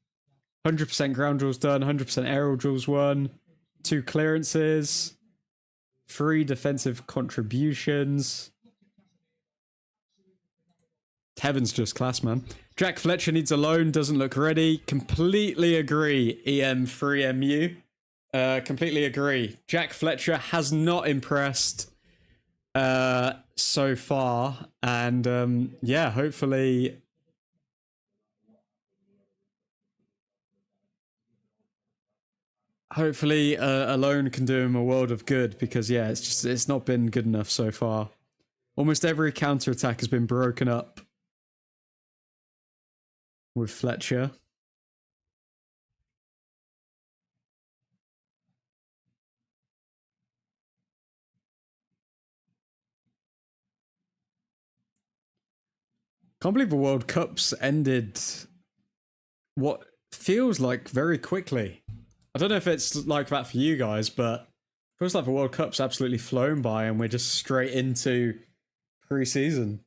100% ground duels done, 100% aerial duels won, 2 clearances, 3 defensive contributions. Heaven's just class, man. Jack Fletcher needs a loan, doesn't look ready. Completely agree, EM3MU. Completely agree. Jack Fletcher has not impressed so far. And yeah, hopefully... Hopefully a loan can do him a world of good, because yeah, it's not been good enough so far. Almost every counter-attack has been broken up with Fletcher. Can't believe the World Cup's ended what feels like very quickly. I don't know if it's like that for you guys, but it feels like the World Cup's absolutely flown by and we're just straight into pre-season.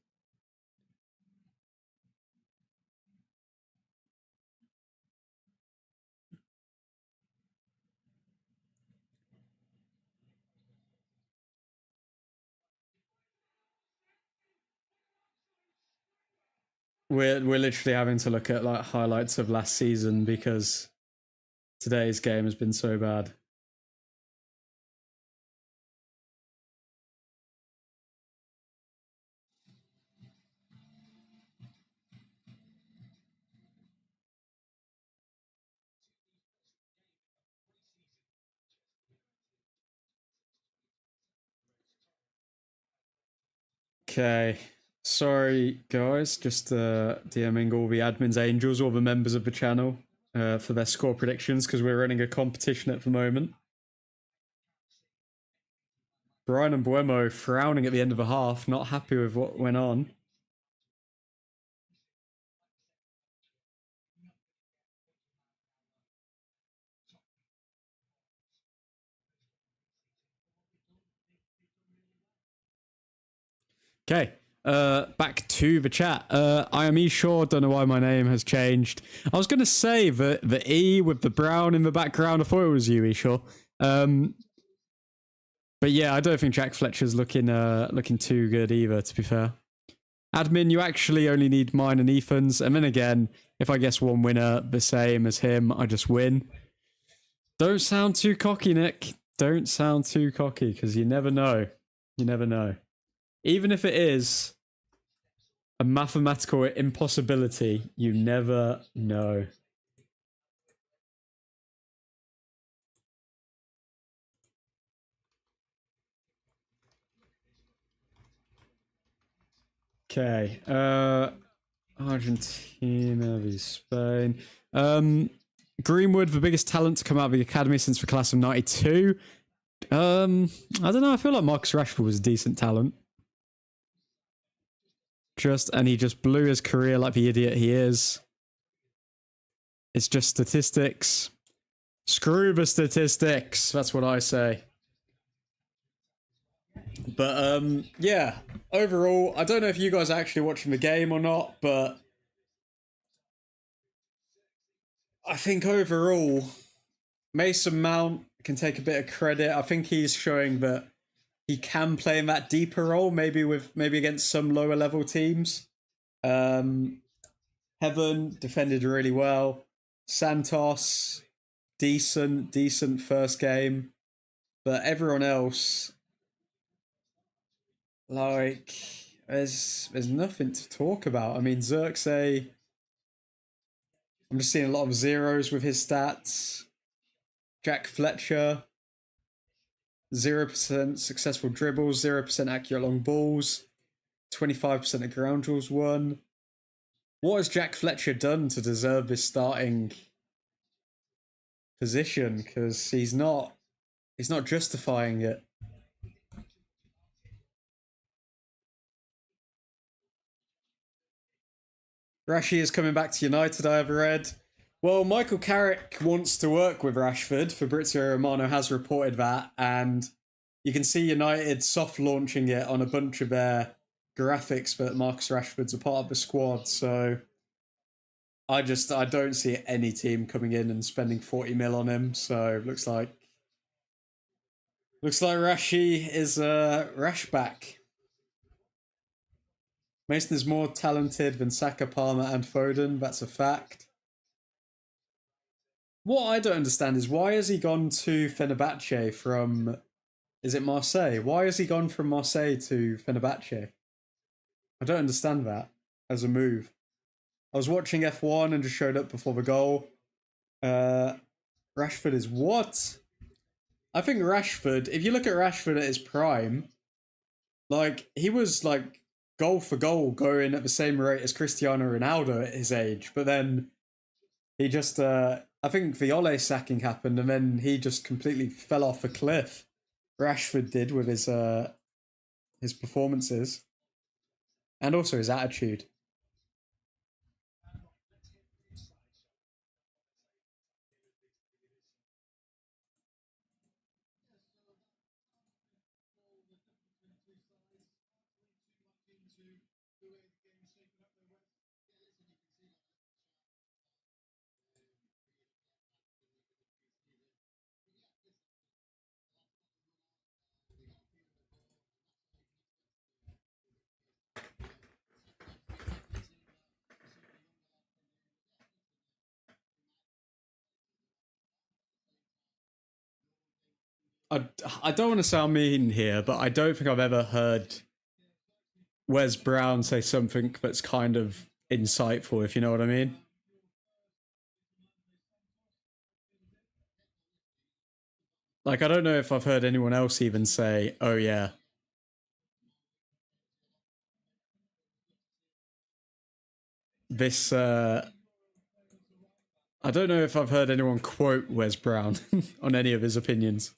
We're literally having to look at like highlights of last season because today's game has been so bad. Okay. Sorry, guys. Just DMing all the admins, angels, all the members of the channel for their score predictions because we're running a competition at the moment. Brian and Buemo frowning at the end of the half, not happy with what went on. Okay, back to the chat. I am Eshaw, don't know why my name has changed. I was going to say the E with the brown in the background, I thought it was you, Eshaw. But yeah, I don't think Jack Fletcher's looking too good either, to be fair. Admin, you actually only need mine and Ethan's. And then again, if I guess one winner the same as him, I just win. Don't sound too cocky, Nick. Don't sound too cocky, because you never know. You never know. Even if it is a mathematical impossibility, you never know. Okay. Argentina v Spain. Greenwood, the biggest talent to come out of the academy since the class of 92. I don't know. I feel like Marcus Rashford was a decent talent. And he just blew his career like the idiot he is. It's just statistics. Screw the statistics. That's what I say. But yeah. Overall, I don't know if you guys are actually watching the game or not, but I think overall, Mason Mount can take a bit of credit. I think he's showing that he can play in that deeper role, maybe against some lower level teams. Heaven defended really well. Santos, decent first game. But everyone else, like, there's nothing to talk about. I mean, Xerxes, I'm just seeing a lot of zeros with his stats. Jack Fletcher, 0% successful dribbles, 0% accurate long balls, 25% of ground duels won. What has Jack Fletcher done to deserve this starting position? Because he's not justifying it. Rashi is coming back to United, I have read. Well, Michael Carrick wants to work with Rashford. Fabrizio Romano has reported that, and you can see United soft launching it on a bunch of their graphics that Marcus Rashford's a part of the squad. So I don't see any team coming in and spending 40 mil on him. So looks like Rashi is Rashback. Mason is more talented than Saka, Palmer, and Foden. That's a fact. What I don't understand is why has he gone to Fenerbahce from... Is it Marseille? Why has he gone from Marseille to Fenerbahce? I don't understand that as a move. I was watching F1 and just showed up before the goal. Rashford is what? I think Rashford, if you look at Rashford at his prime, like, he was like goal for goal going at the same rate as Cristiano Ronaldo at his age. But then he just, I think the Ole sacking happened and then he just completely fell off a cliff. Rashford did with his performances and also his attitude. I don't want to sound mean here, but I don't think I've ever heard Wes Brown say something that's kind of insightful, if you know what I mean. Like, I don't know if I've heard anyone else even say, oh yeah, this, I don't know if I've heard anyone quote Wes Brown on any of his opinions.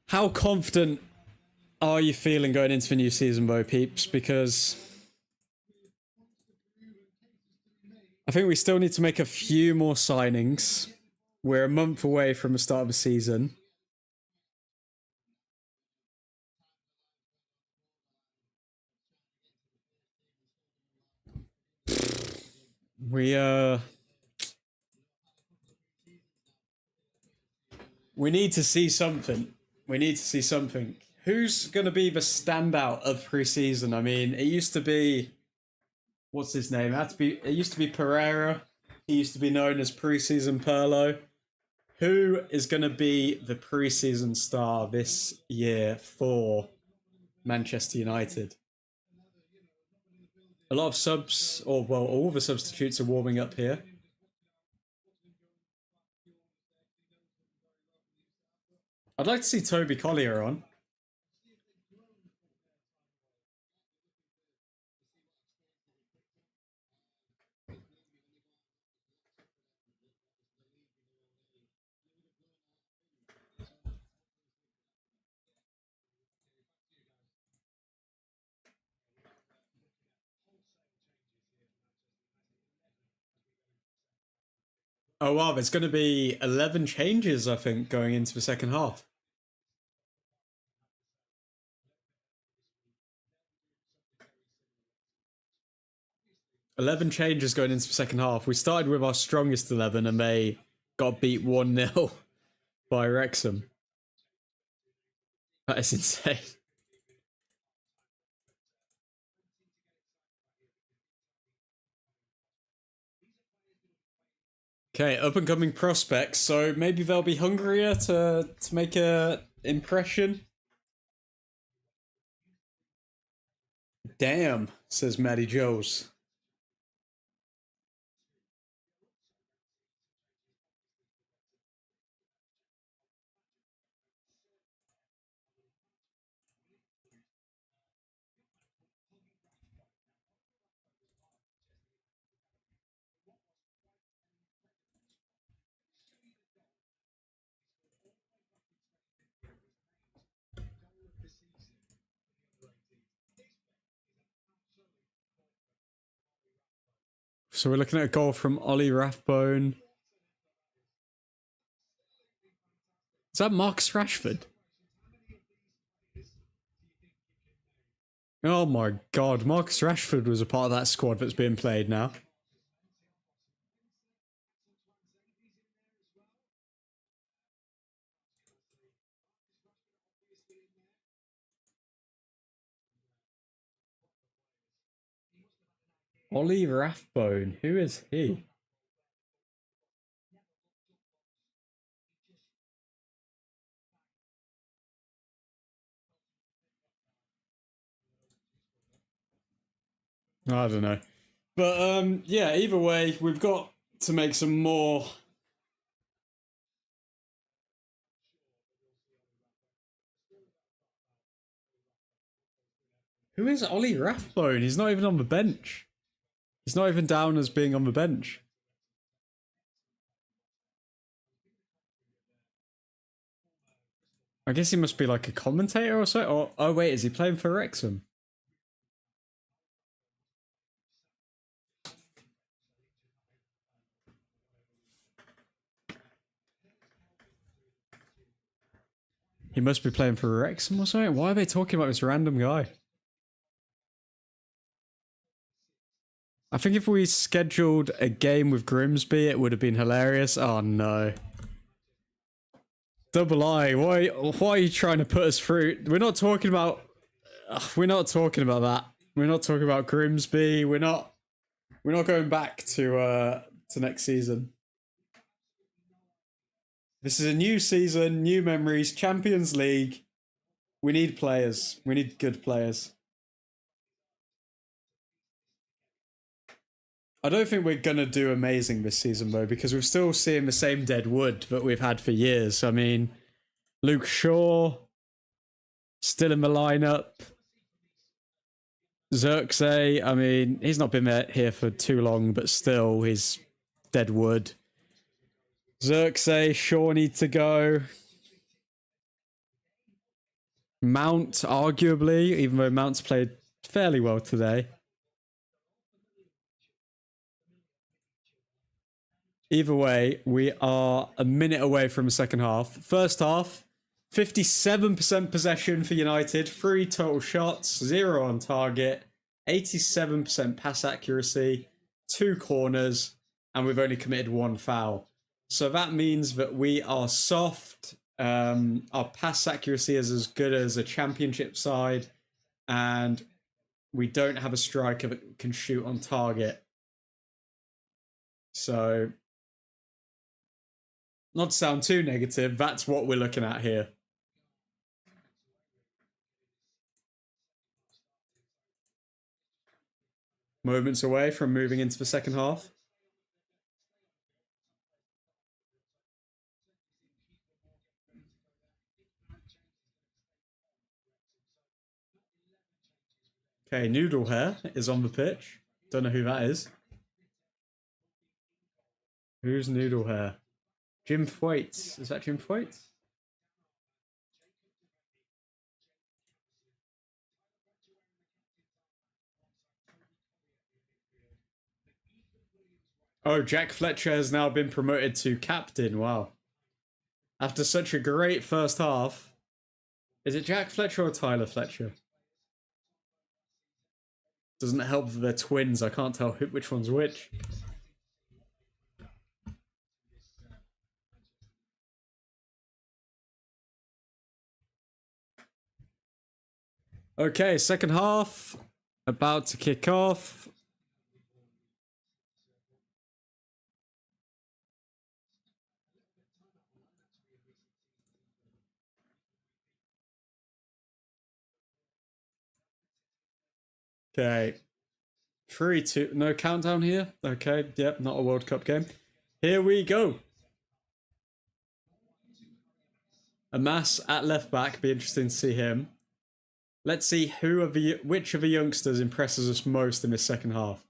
How confident are you feeling going into the new season, Bo Peeps? Because I think we still need to make a few more signings. We're a month away from the start of the season. We need to see something. We need to see something. Who's going to be the standout of pre-season? I mean, it used to be, what's his name? It used to be Pereira. He used to be known as pre-season Perlo. Who is going to be the pre-season star this year for Manchester United? A lot of subs, or well, all the substitutes are warming up here. I'd like to see Toby Collier on. Oh wow, there's going to be 11 changes, I think, going into the second half. 11 changes going into the second half. We started with our strongest 11 and they got beat 1-0 by Wrexham. That is insane. Okay, up and coming prospects. So maybe they'll be hungrier to make a impression. Damn, says Maddie Joes. So we're looking at a goal from Ollie Rathbone. Is that Marcus Rashford? Oh my god, Marcus Rashford was a part of that squad that's being played now. Ollie Rathbone, who is he? I don't know. But yeah, either way, we've got to make some more. Who is Ollie Rathbone? He's not even on the bench. He's not even down as being on the bench. I guess he must be like a commentator or so. Or oh wait, is he playing for Wrexham? He must be playing for Wrexham or something. Why are they talking about this random guy? I think if we scheduled a game with Grimsby, it would have been hilarious. Oh no. Double I, why are you trying to put us through? We're not talking about that. We're not talking about Grimsby. We're not going back to next season. This is a new season, new memories, Champions League. We need players. We need good players. I don't think we're going to do amazing this season, though, because we're still seeing the same dead wood that we've had for years. I mean, Luke Shaw, still in the lineup. Xerxes, I mean, he's not been here for too long, but still, he's dead wood. Xerxes, Shaw needs to go. Mount, arguably, even though Mount's played fairly well today. Either way, we are a minute away from the second half. First half, 57% possession for United, 3 total shots, 0 on target, 87% pass accuracy, 2 corners, and we've only committed 1 foul. So that means that we are soft. Our pass accuracy is as good as a championship side, and we don't have a striker that can shoot on target. So, not to sound too negative, that's what we're looking at here. Moments away from moving into the second half. Okay, Noodle Hair is on the pitch. Don't know who that is. Who's Noodle Hair? Jim Thwaites. Is that Jim Thwaites? Oh, Jack Fletcher has now been promoted to captain. Wow. After such a great first half. Is it Jack Fletcher or Tyler Fletcher? Doesn't help that they're twins. I can't tell which one's which. Okay, second half. About to kick off. Okay. 3, 2. No countdown here. Okay. Yep, not a World Cup game. Here we go. Amas at left back. Be interesting to see him. Let's see which of the youngsters impresses us most in this second half.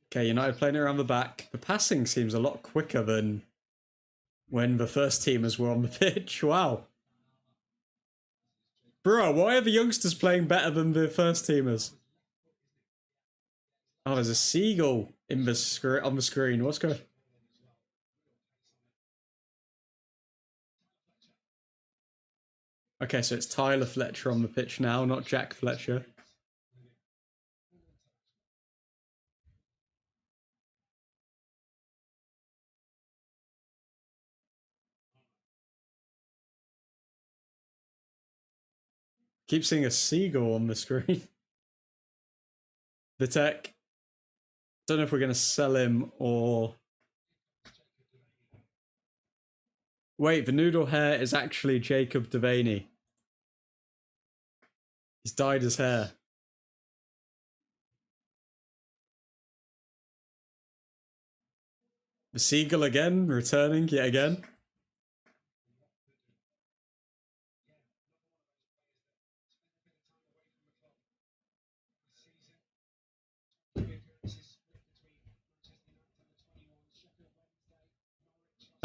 Okay, United playing it around the back. The passing seems a lot quicker than when the first teamers were on the pitch. Wow. Bro, why are the youngsters playing better than the first teamers? Oh, there's a seagull in the on the screen. What's going on? Okay, so it's Tyler Fletcher on the pitch now, not Jack Fletcher. Keep seeing a seagull on the screen. Vitek. Don't know if we're going to sell him or... Wait, the noodle hair is actually Jacob Devaney. He's dyed his hair. The seagull again, returning yet again.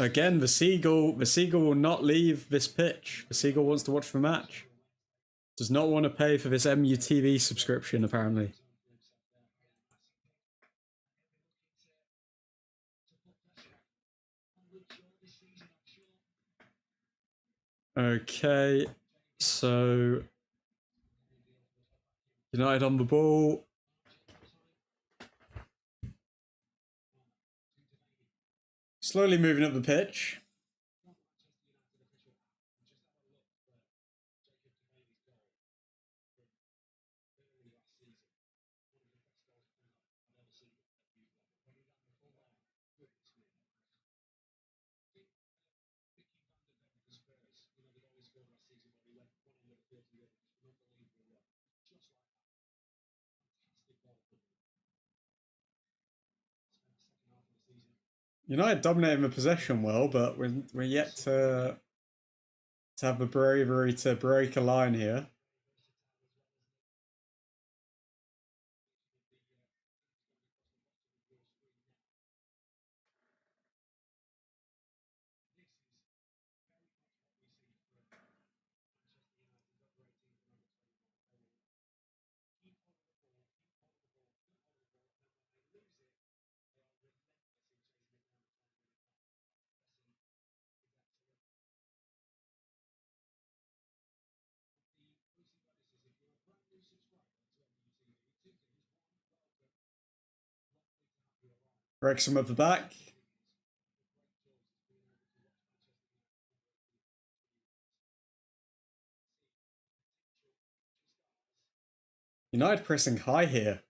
Again, the seagull will not leave this pitch. The seagull wants to watch the match. Does not want to pay for this MUTV subscription, apparently. Okay, so United on the ball. Slowly moving up the pitch. United dominating the possession well, but we're yet to have the bravery to break a line here. Wrexham at the back. United pressing high here.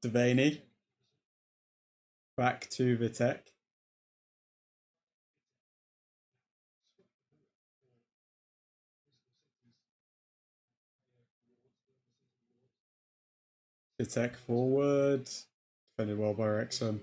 Devaney. Back to Vitek. Vitek forward. Defended well by Wrexham.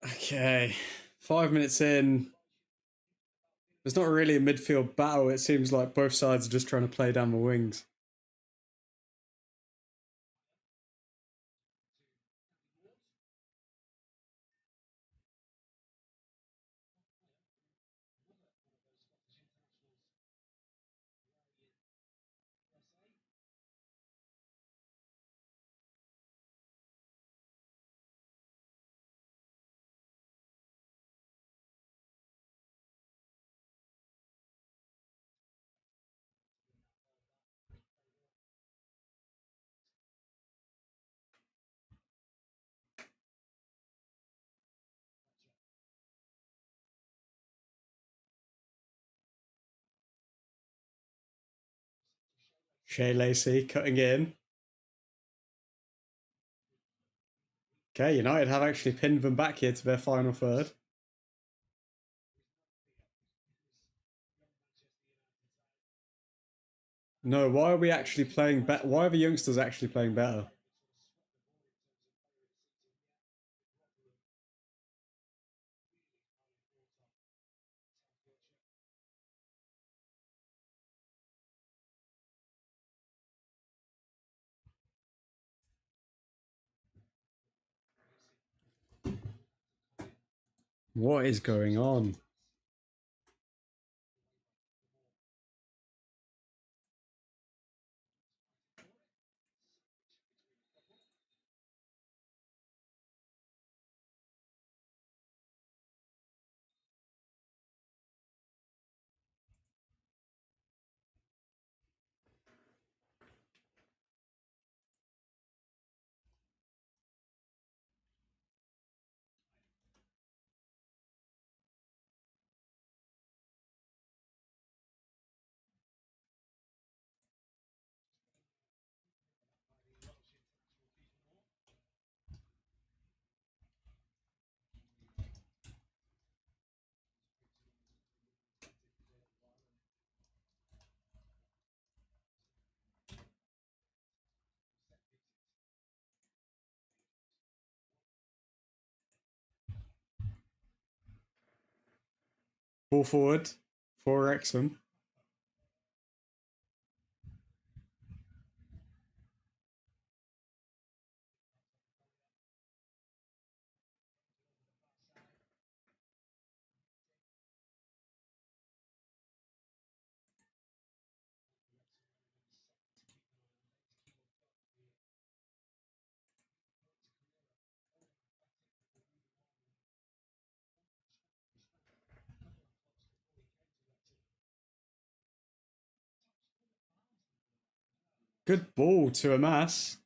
Okay, 5 minutes in. There's not really a midfield battle. It seems like both sides are just trying to play down the wings. Shea Lacey cutting in. Okay, United have actually pinned them back here to their final third. No, why are we actually playing better? Why are the youngsters actually playing better? What is going on? Ball forward for Wrexham. Good ball to Amas.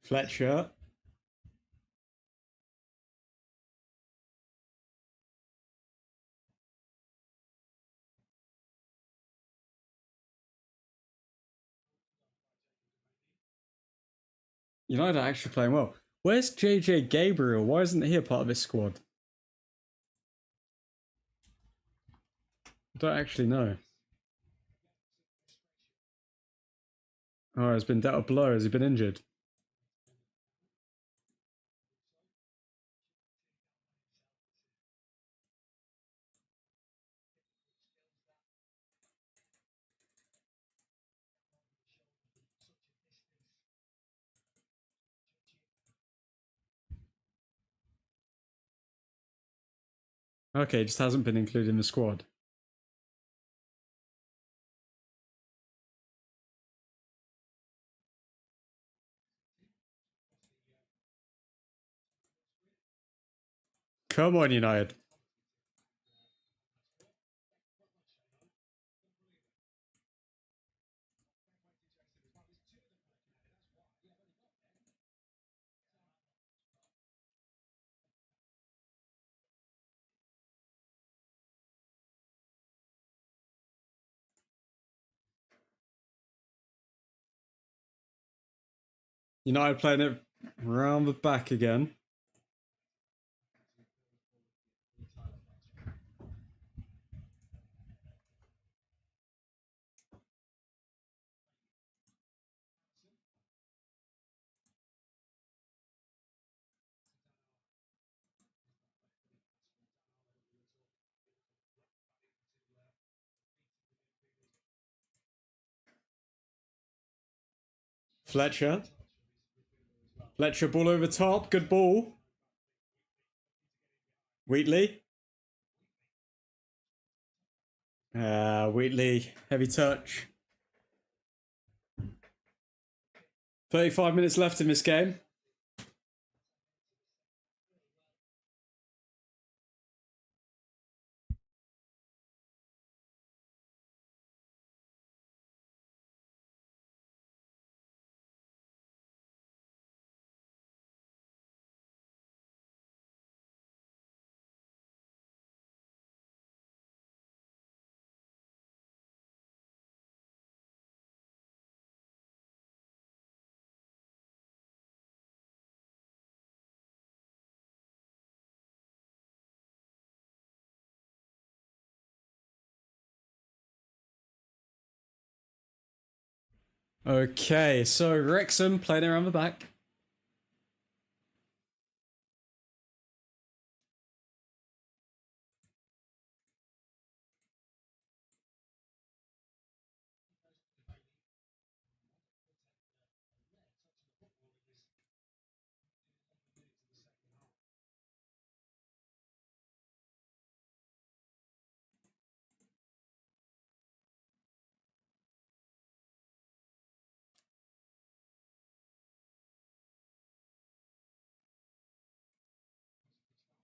Fletcher. United are actually playing well. Where's JJ Gabriel? Why isn't he a part of this squad? I don't actually know. Oh, he's been dealt a blow. Has he been injured? Okay, just hasn't been included in the squad. Come on, United. United playing it round the back again. Fletcher. Fletcher, ball over top. Good ball. Wheatley. Wheatley. Heavy touch. 35 minutes left in this game. Okay, so Wrexham playing around the back.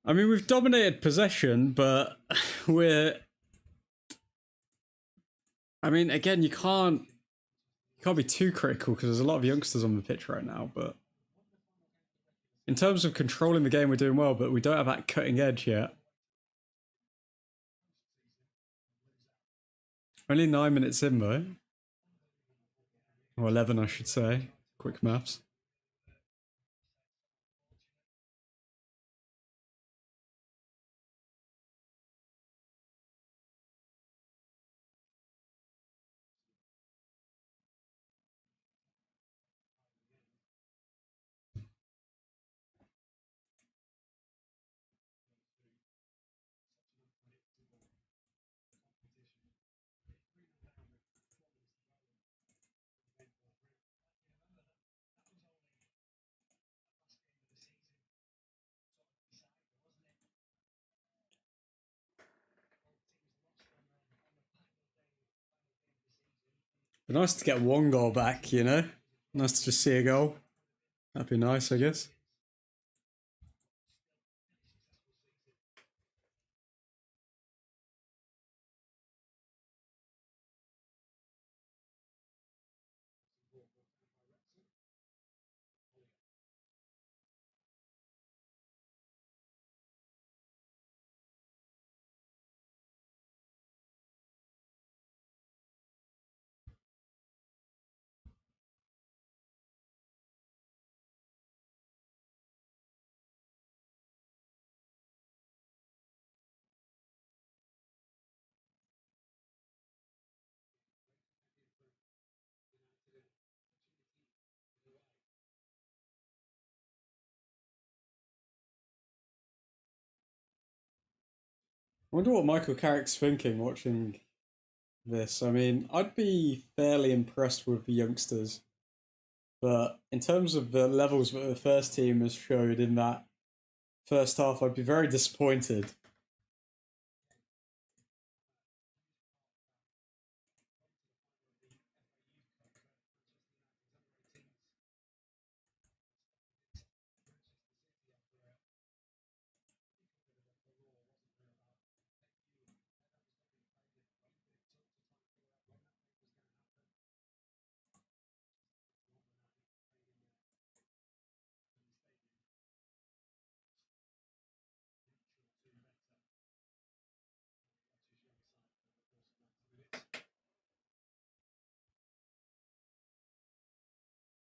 I mean, we've dominated possession, but we're. I mean, again, you can't be too critical because there's a lot of youngsters on the pitch right now. But in terms of controlling the game, we're doing well, but we don't have that cutting edge yet. Only 9 minutes in though, or 11, I should say. Quick maths. But nice to get one goal back, you know? Nice to just see a goal. That'd be nice, I guess. I wonder what Michael Carrick's thinking watching this. I mean, I'd be fairly impressed with the youngsters, but in terms of the levels that the first team has showed in that first half, I'd be very disappointed.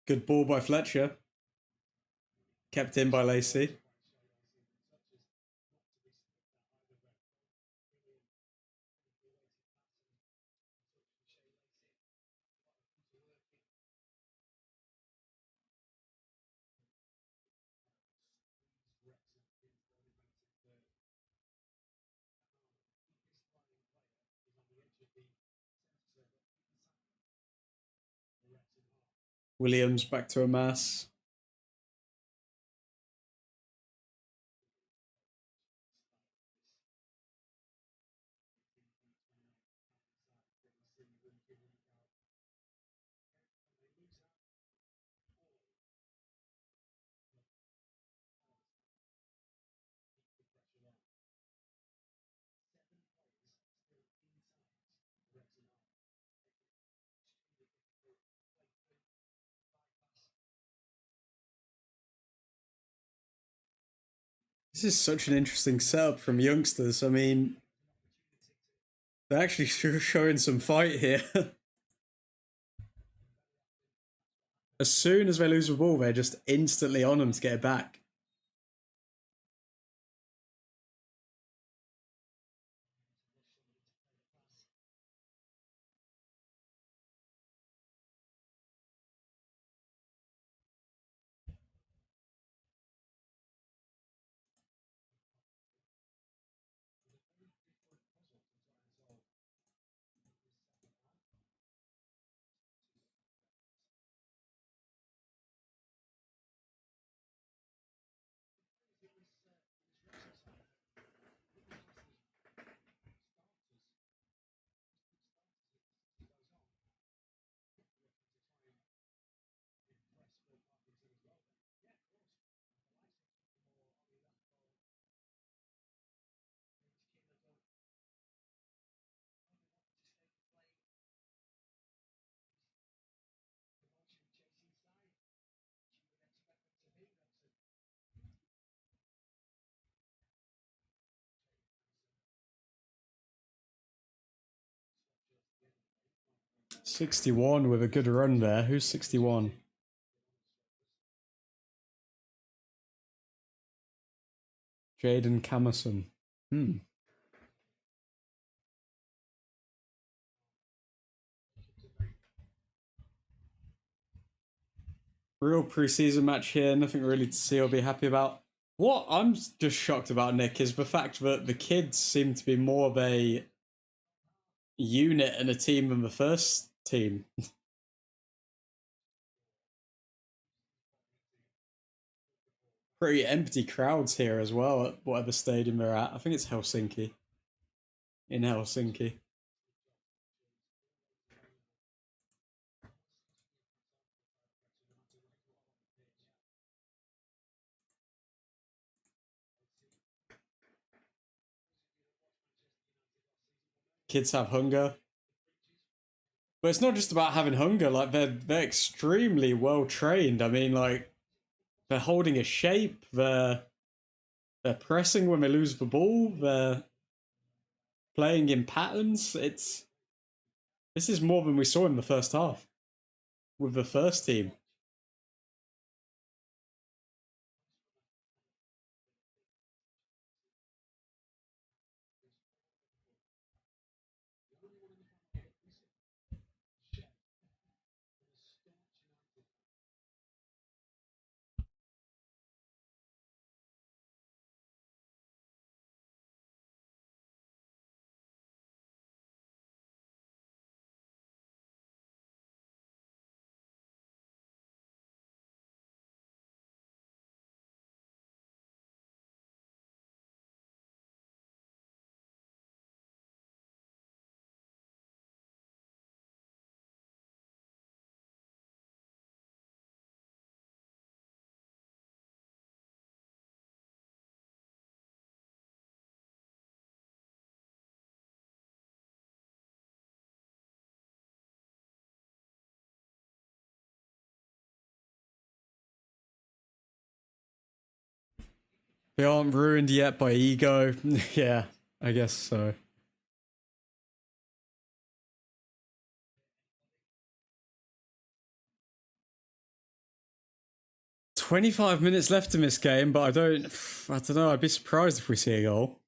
Good ball by Fletcher, kept in by Lacey. Williams back to a mass. This is such an interesting setup from youngsters. I mean, they're actually showing some fight here. As soon as they lose the ball, they're just instantly on them to get it back. '61 with a good run there. Who's '61? Jaden Camerson. Hmm. Real preseason match here. Nothing really to see or be happy about. What I'm just shocked about, Nick, is the fact that the kids seem to be more of a unit and a team than the first team. Pretty empty crowds here as well at whatever stadium they're at. I think it's Helsinki. In Helsinki. Kids have hunger. But it's not just about having hunger, like they're extremely well trained. I mean, like they're holding a shape, they're pressing when they lose the ball, they're playing in patterns. It's this is more than we saw in the first half with the first team. They aren't ruined yet by ego. Yeah, I guess so. 25 minutes left in this game, but I don't know. I'd be surprised if we see a goal.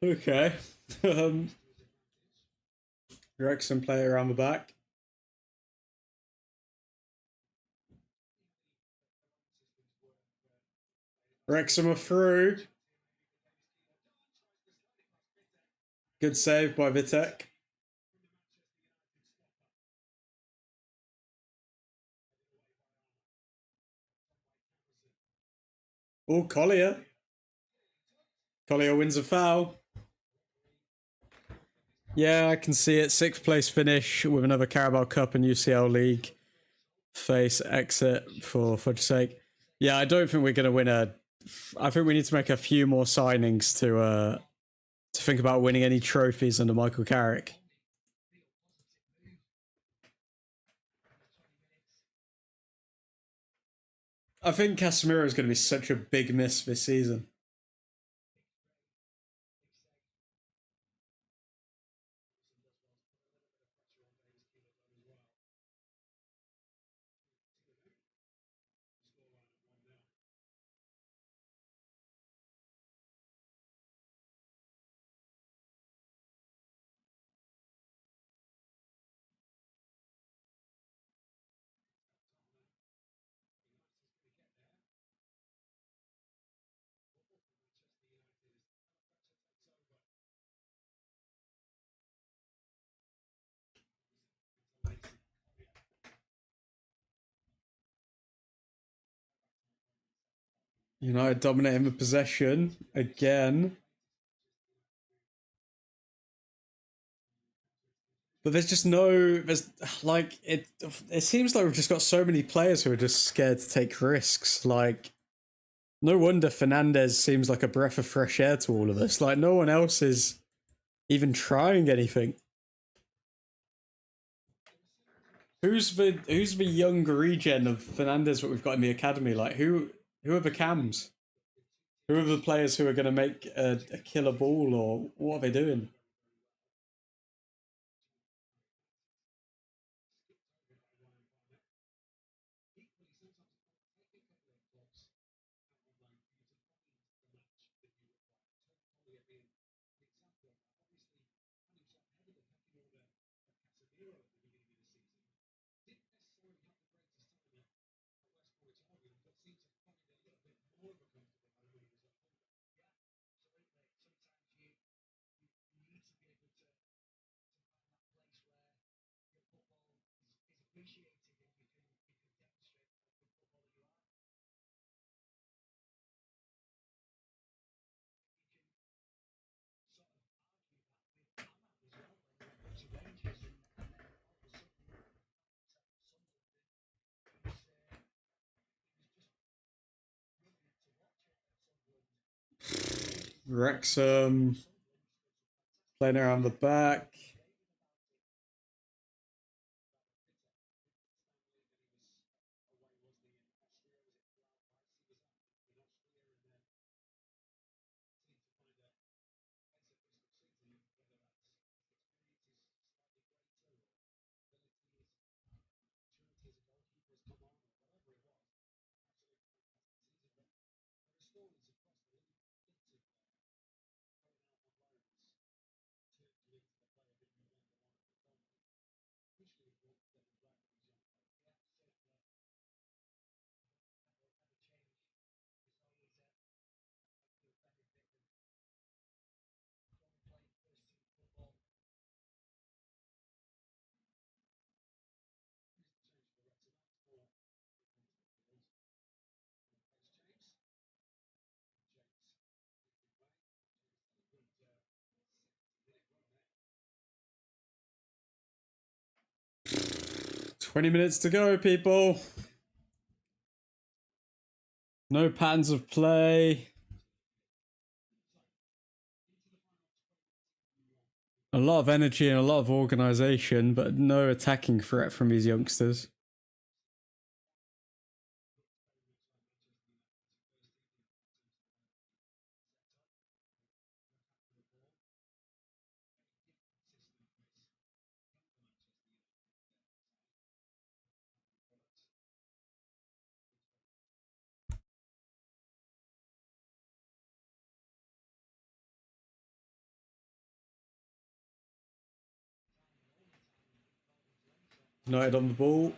Okay. Um, Wrexham player around the back. Wrexham are through. Good save by Vitek. Oh, Collier. Collier wins a foul. Yeah, I can see it. Sixth place finish with another Carabao Cup and UCL League face exit for fudge's sake. Yeah, I don't think we're going to win a. I think we need to make a few more signings to think about winning any trophies under Michael Carrick. I think Casemiro is going to be such a big miss this season. United dominating the possession again. But there's just no, there's like it. It seems like we've just got so many players who are just scared to take risks. Like, no wonder Fernandez seems like a breath of fresh air to all of us. Like, no one else is even trying anything. Who's the young regen of Fernandez that we've got in the academy? Like, who are the cams? Who are the players who are going to make a killer ball, or what are they doing? Wrexham playing around the back. 20 minutes to go, people. No patterns of play. A lot of energy and a lot of organisation, but no attacking threat from these youngsters. United on the ball.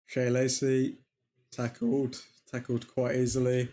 Shea Lacey tackled quite easily.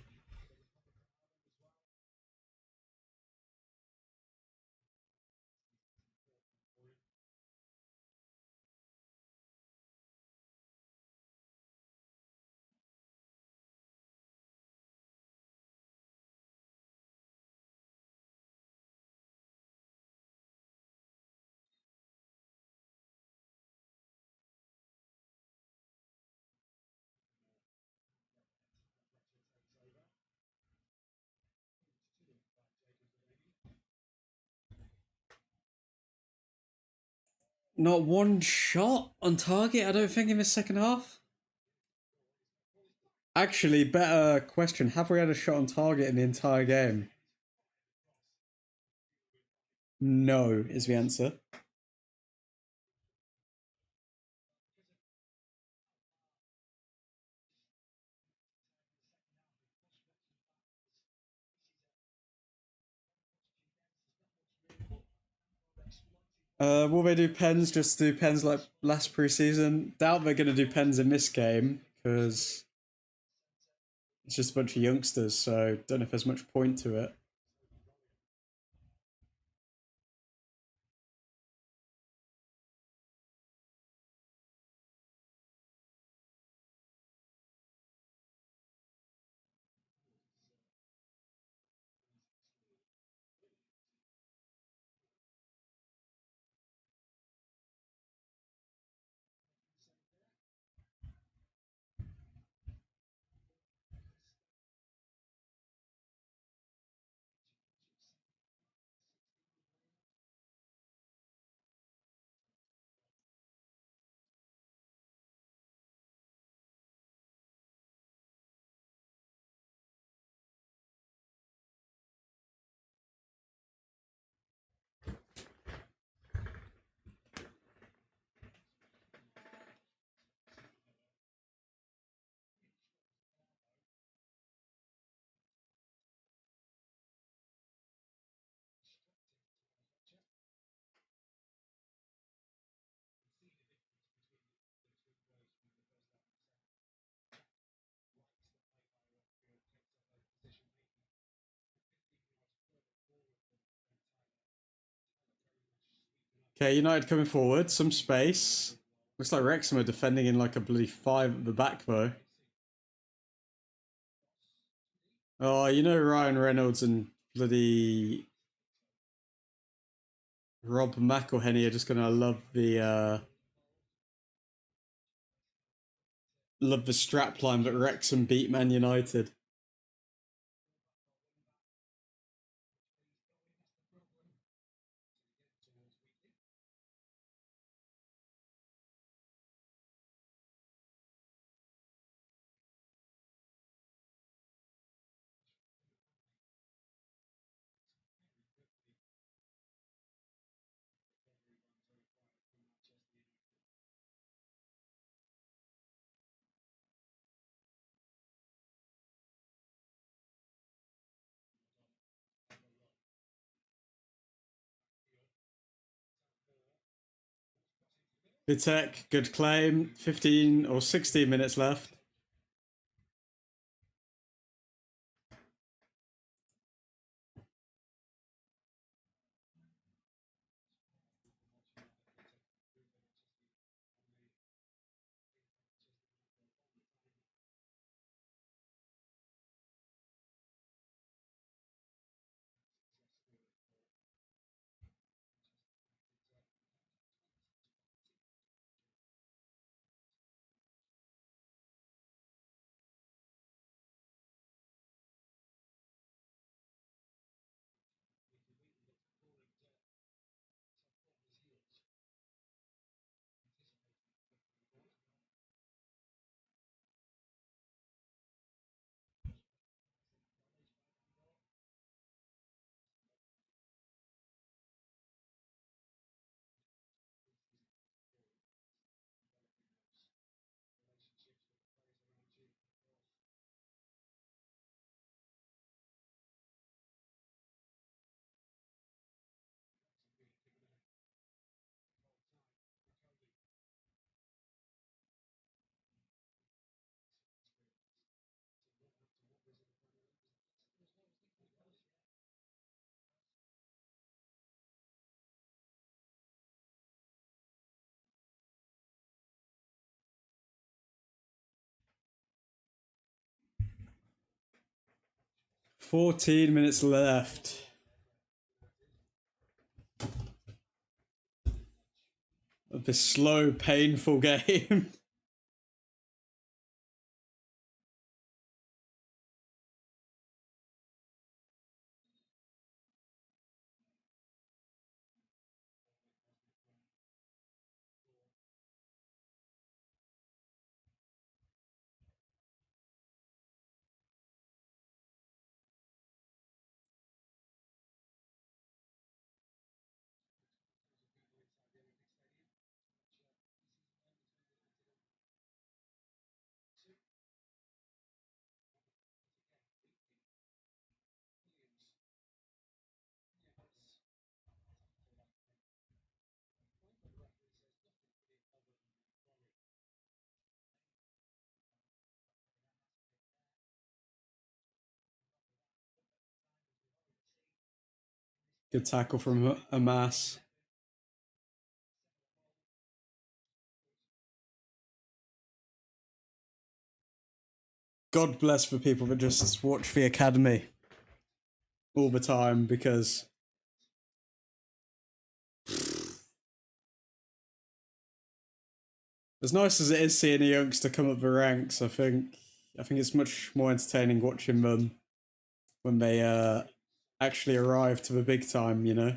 Not one shot on target, I don't think, in the second half. Actually, better question. Have we had a shot on target in the entire game? No, is the answer. Will they do pens? Just do pens like last preseason? Doubt they're going to do pens in this game because it's just a bunch of youngsters. So don't know if there's much point to it. Okay, United coming forward, some space. Looks like Wrexham are defending in like a bloody 5 at the back though. Oh, you know Ryan Reynolds and bloody Rob McElhenney are just gonna love the strapline that Wrexham beat Man United. Vitek, good claim. 15 or 16 minutes left. 14 minutes left. Of this slow, painful game. Good tackle from Amas. God bless for people that just watch the academy all the time, because as nice as it is seeing a youngster come up the ranks, I think it's much more entertaining watching them when they actually arrive to the big time, you know?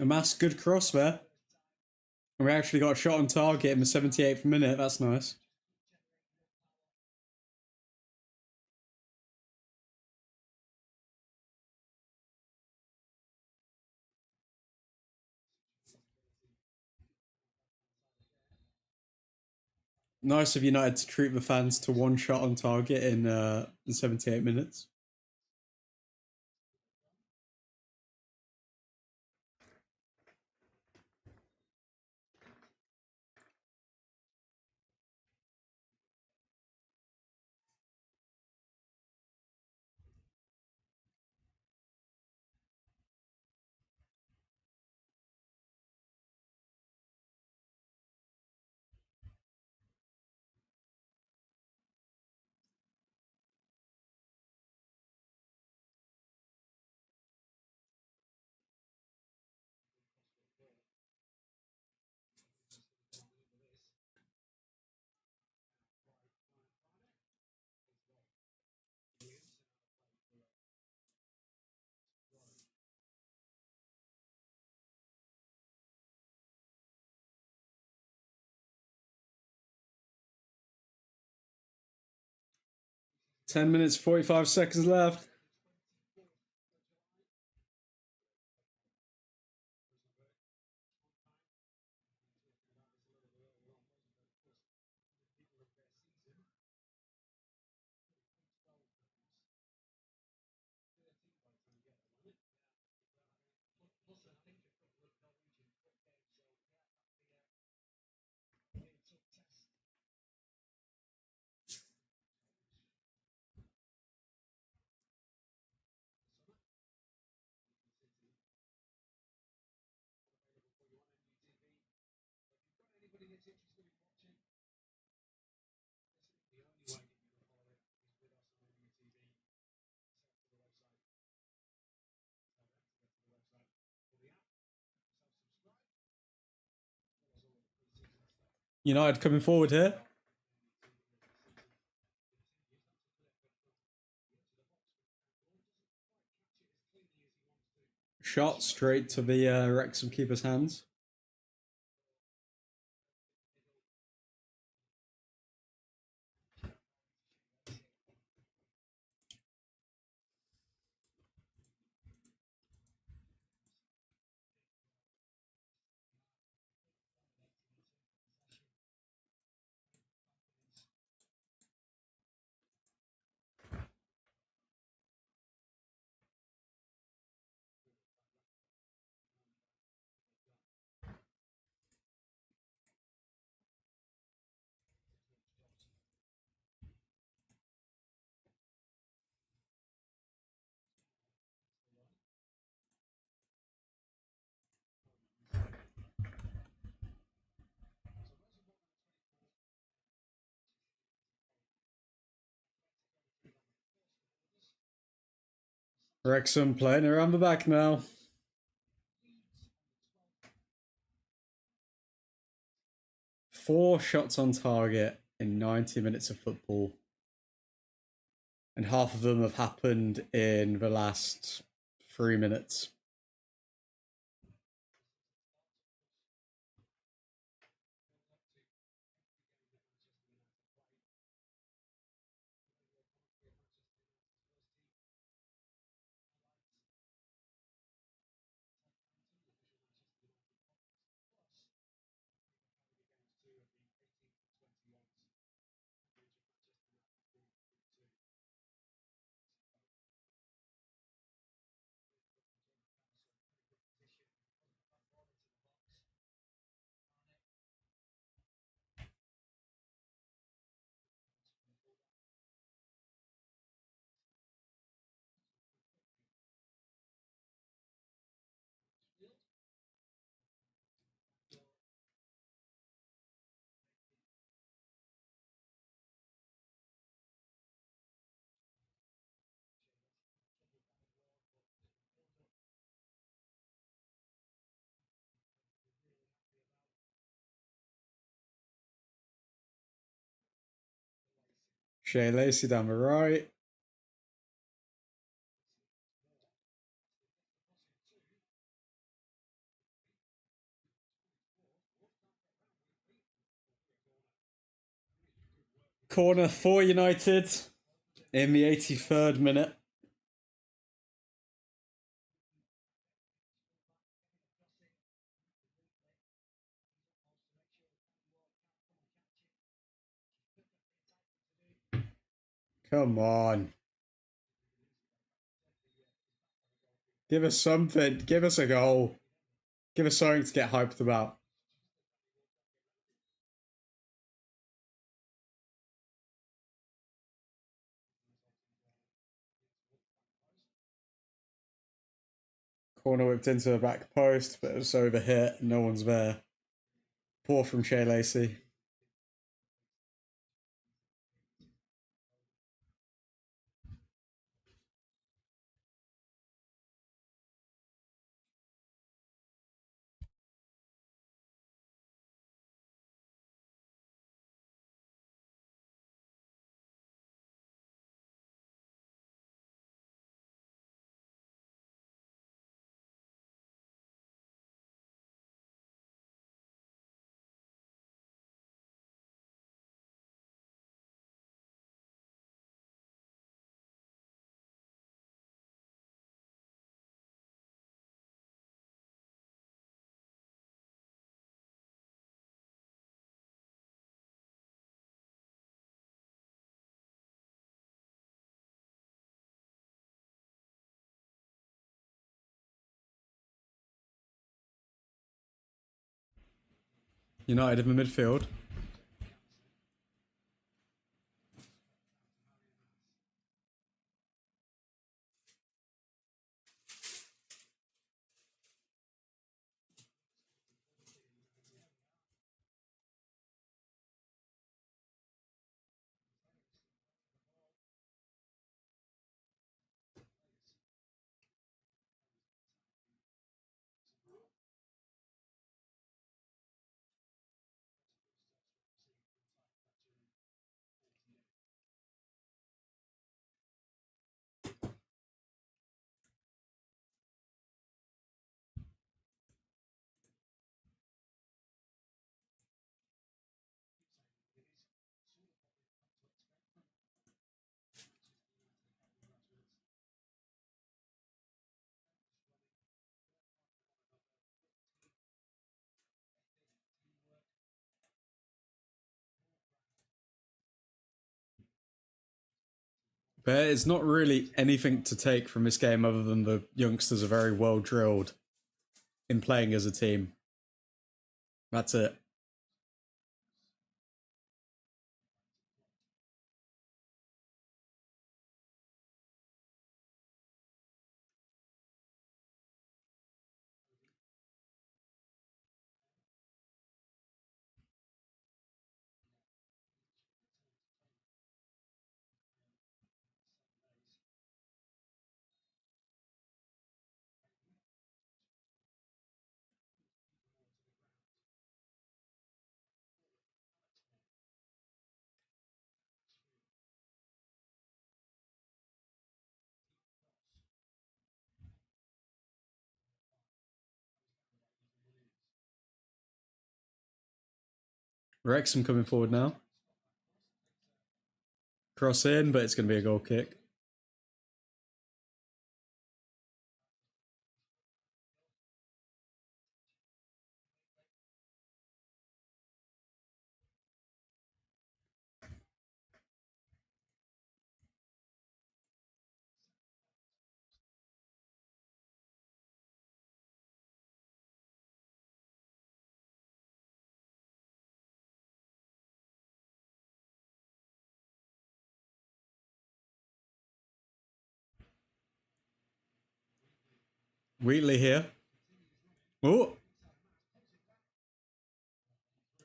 Amas, good cross there. And we actually got a shot on target in the 78th minute. That's nice. Nice of United to treat the fans to one shot on target in 78 minutes. (10 minutes 45 seconds left). United coming forward here. Shot straight to the Wrexham keeper's hands. Wrexham playing around the back now. Four shots on target in 90 minutes of football. And half of them have happened in the last 3 minutes. Shea Lacey down the right. Corner for United in the 83rd minute. Come on. Give us something. Give us a goal. Give us something to get hyped about. Corner whipped into the back post, but it was over hit. No one's there. Poor from Shea Lacey. United in the midfield. But it's not really anything to take from this game other than the youngsters are very well drilled in playing as a team. That's it. Wrexham coming forward now. Cross in, but it's going to be a goal kick. Wheatley here. Oh.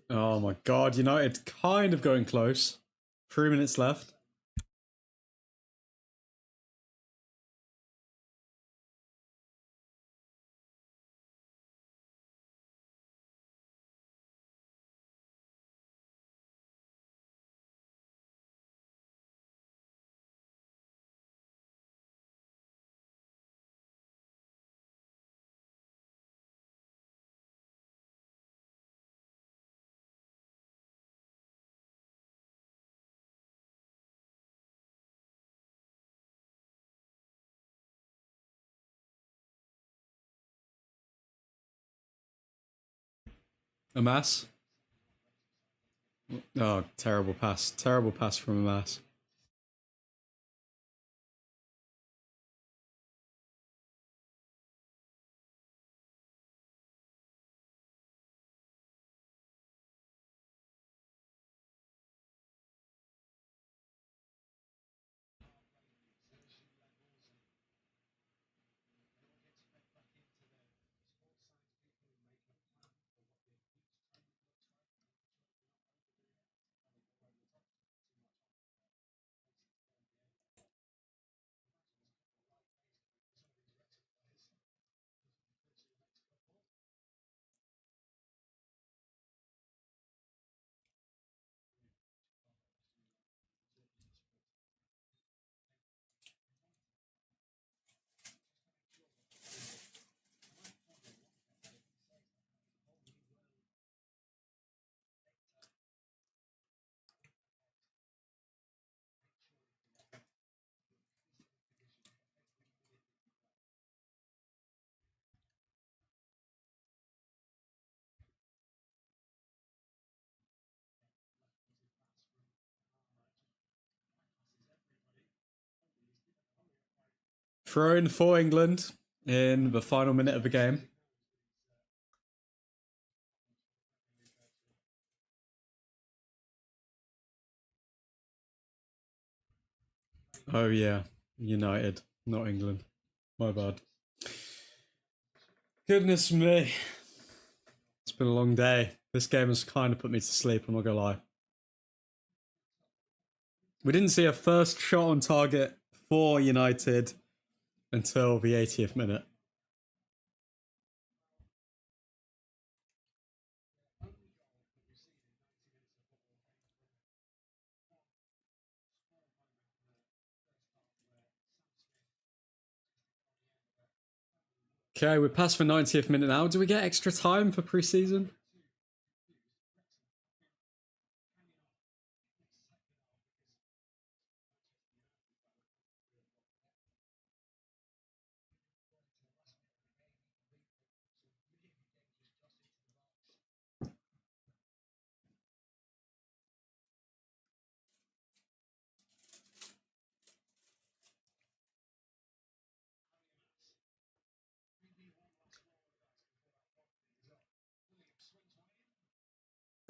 Oh my god, United kind of going close. 3 minutes left. Amas. Oh, terrible pass. Terrible pass from Amas. Throw in for England in the final minute of the game. Oh yeah, United, not England. My bad. Goodness me. It's been a long day. This game has kind of put me to sleep, I'm not gonna lie. We didn't see a first shot on target for United until the 80th minute. Okay, we're past the 90th minute now. Do we get extra time for pre-season?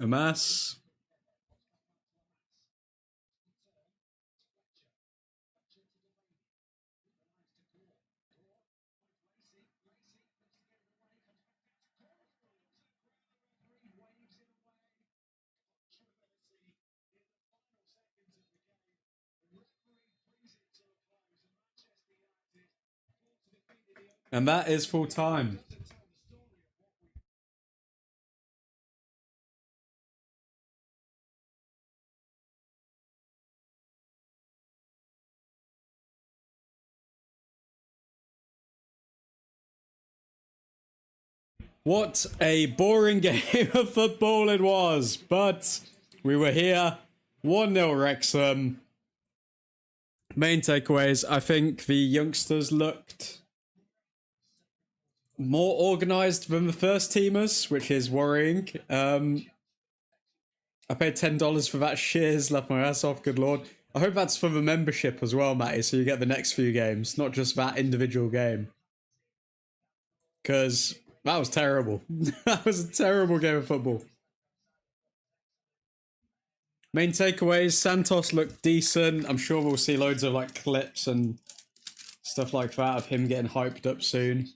Amas. And that is full time. What a boring game of football it was, but we were here. 1-0 Wrexham. Main takeaways, I think the youngsters looked more organised than the first teamers, which is worrying. I paid $10 for that Shears, left my ass off, good lord. I hope that's for the membership as well, Matty, so you get the next few games, not just that individual game. Because that was terrible. That was a terrible game of football. Main takeaways, Santos looked decent. I'm sure we'll see loads of like clips and stuff like that of him getting hyped up soon.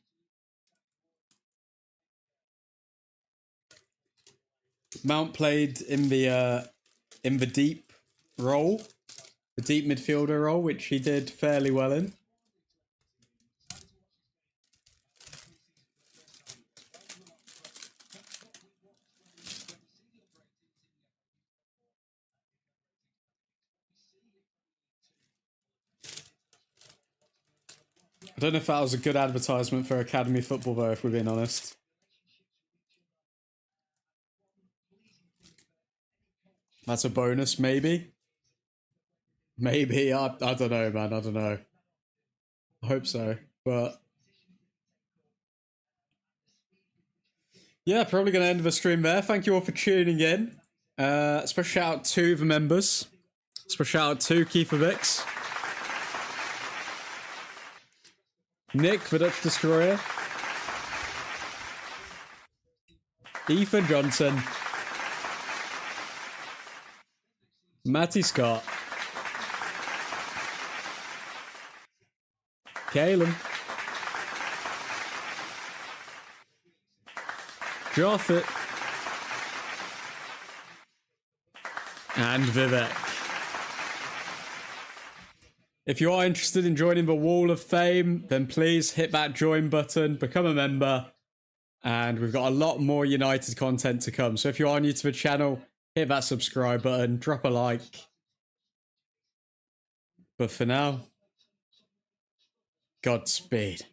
Mount played in the deep role, the deep midfielder role, which he did fairly well in. I don't know if that was a good advertisement for academy football, though, if we're being honest. That's a bonus, maybe? Maybe. I don't know, man. I don't know. I hope so, but... yeah, probably going to end the stream there. Thank you all for tuning in. Special shout out to the members. Special shout out to Keefer Vix. Nick, the Dutch Destroyer. Ethan Johnson. Matty Scott. Caleb. Joffit. And Vivek. If you are interested in joining the Wall of Fame, then please hit that join button, become a member, and we've got a lot more United content to come. So if you are new to the channel, hit that subscribe button, drop a like. But for now, Godspeed.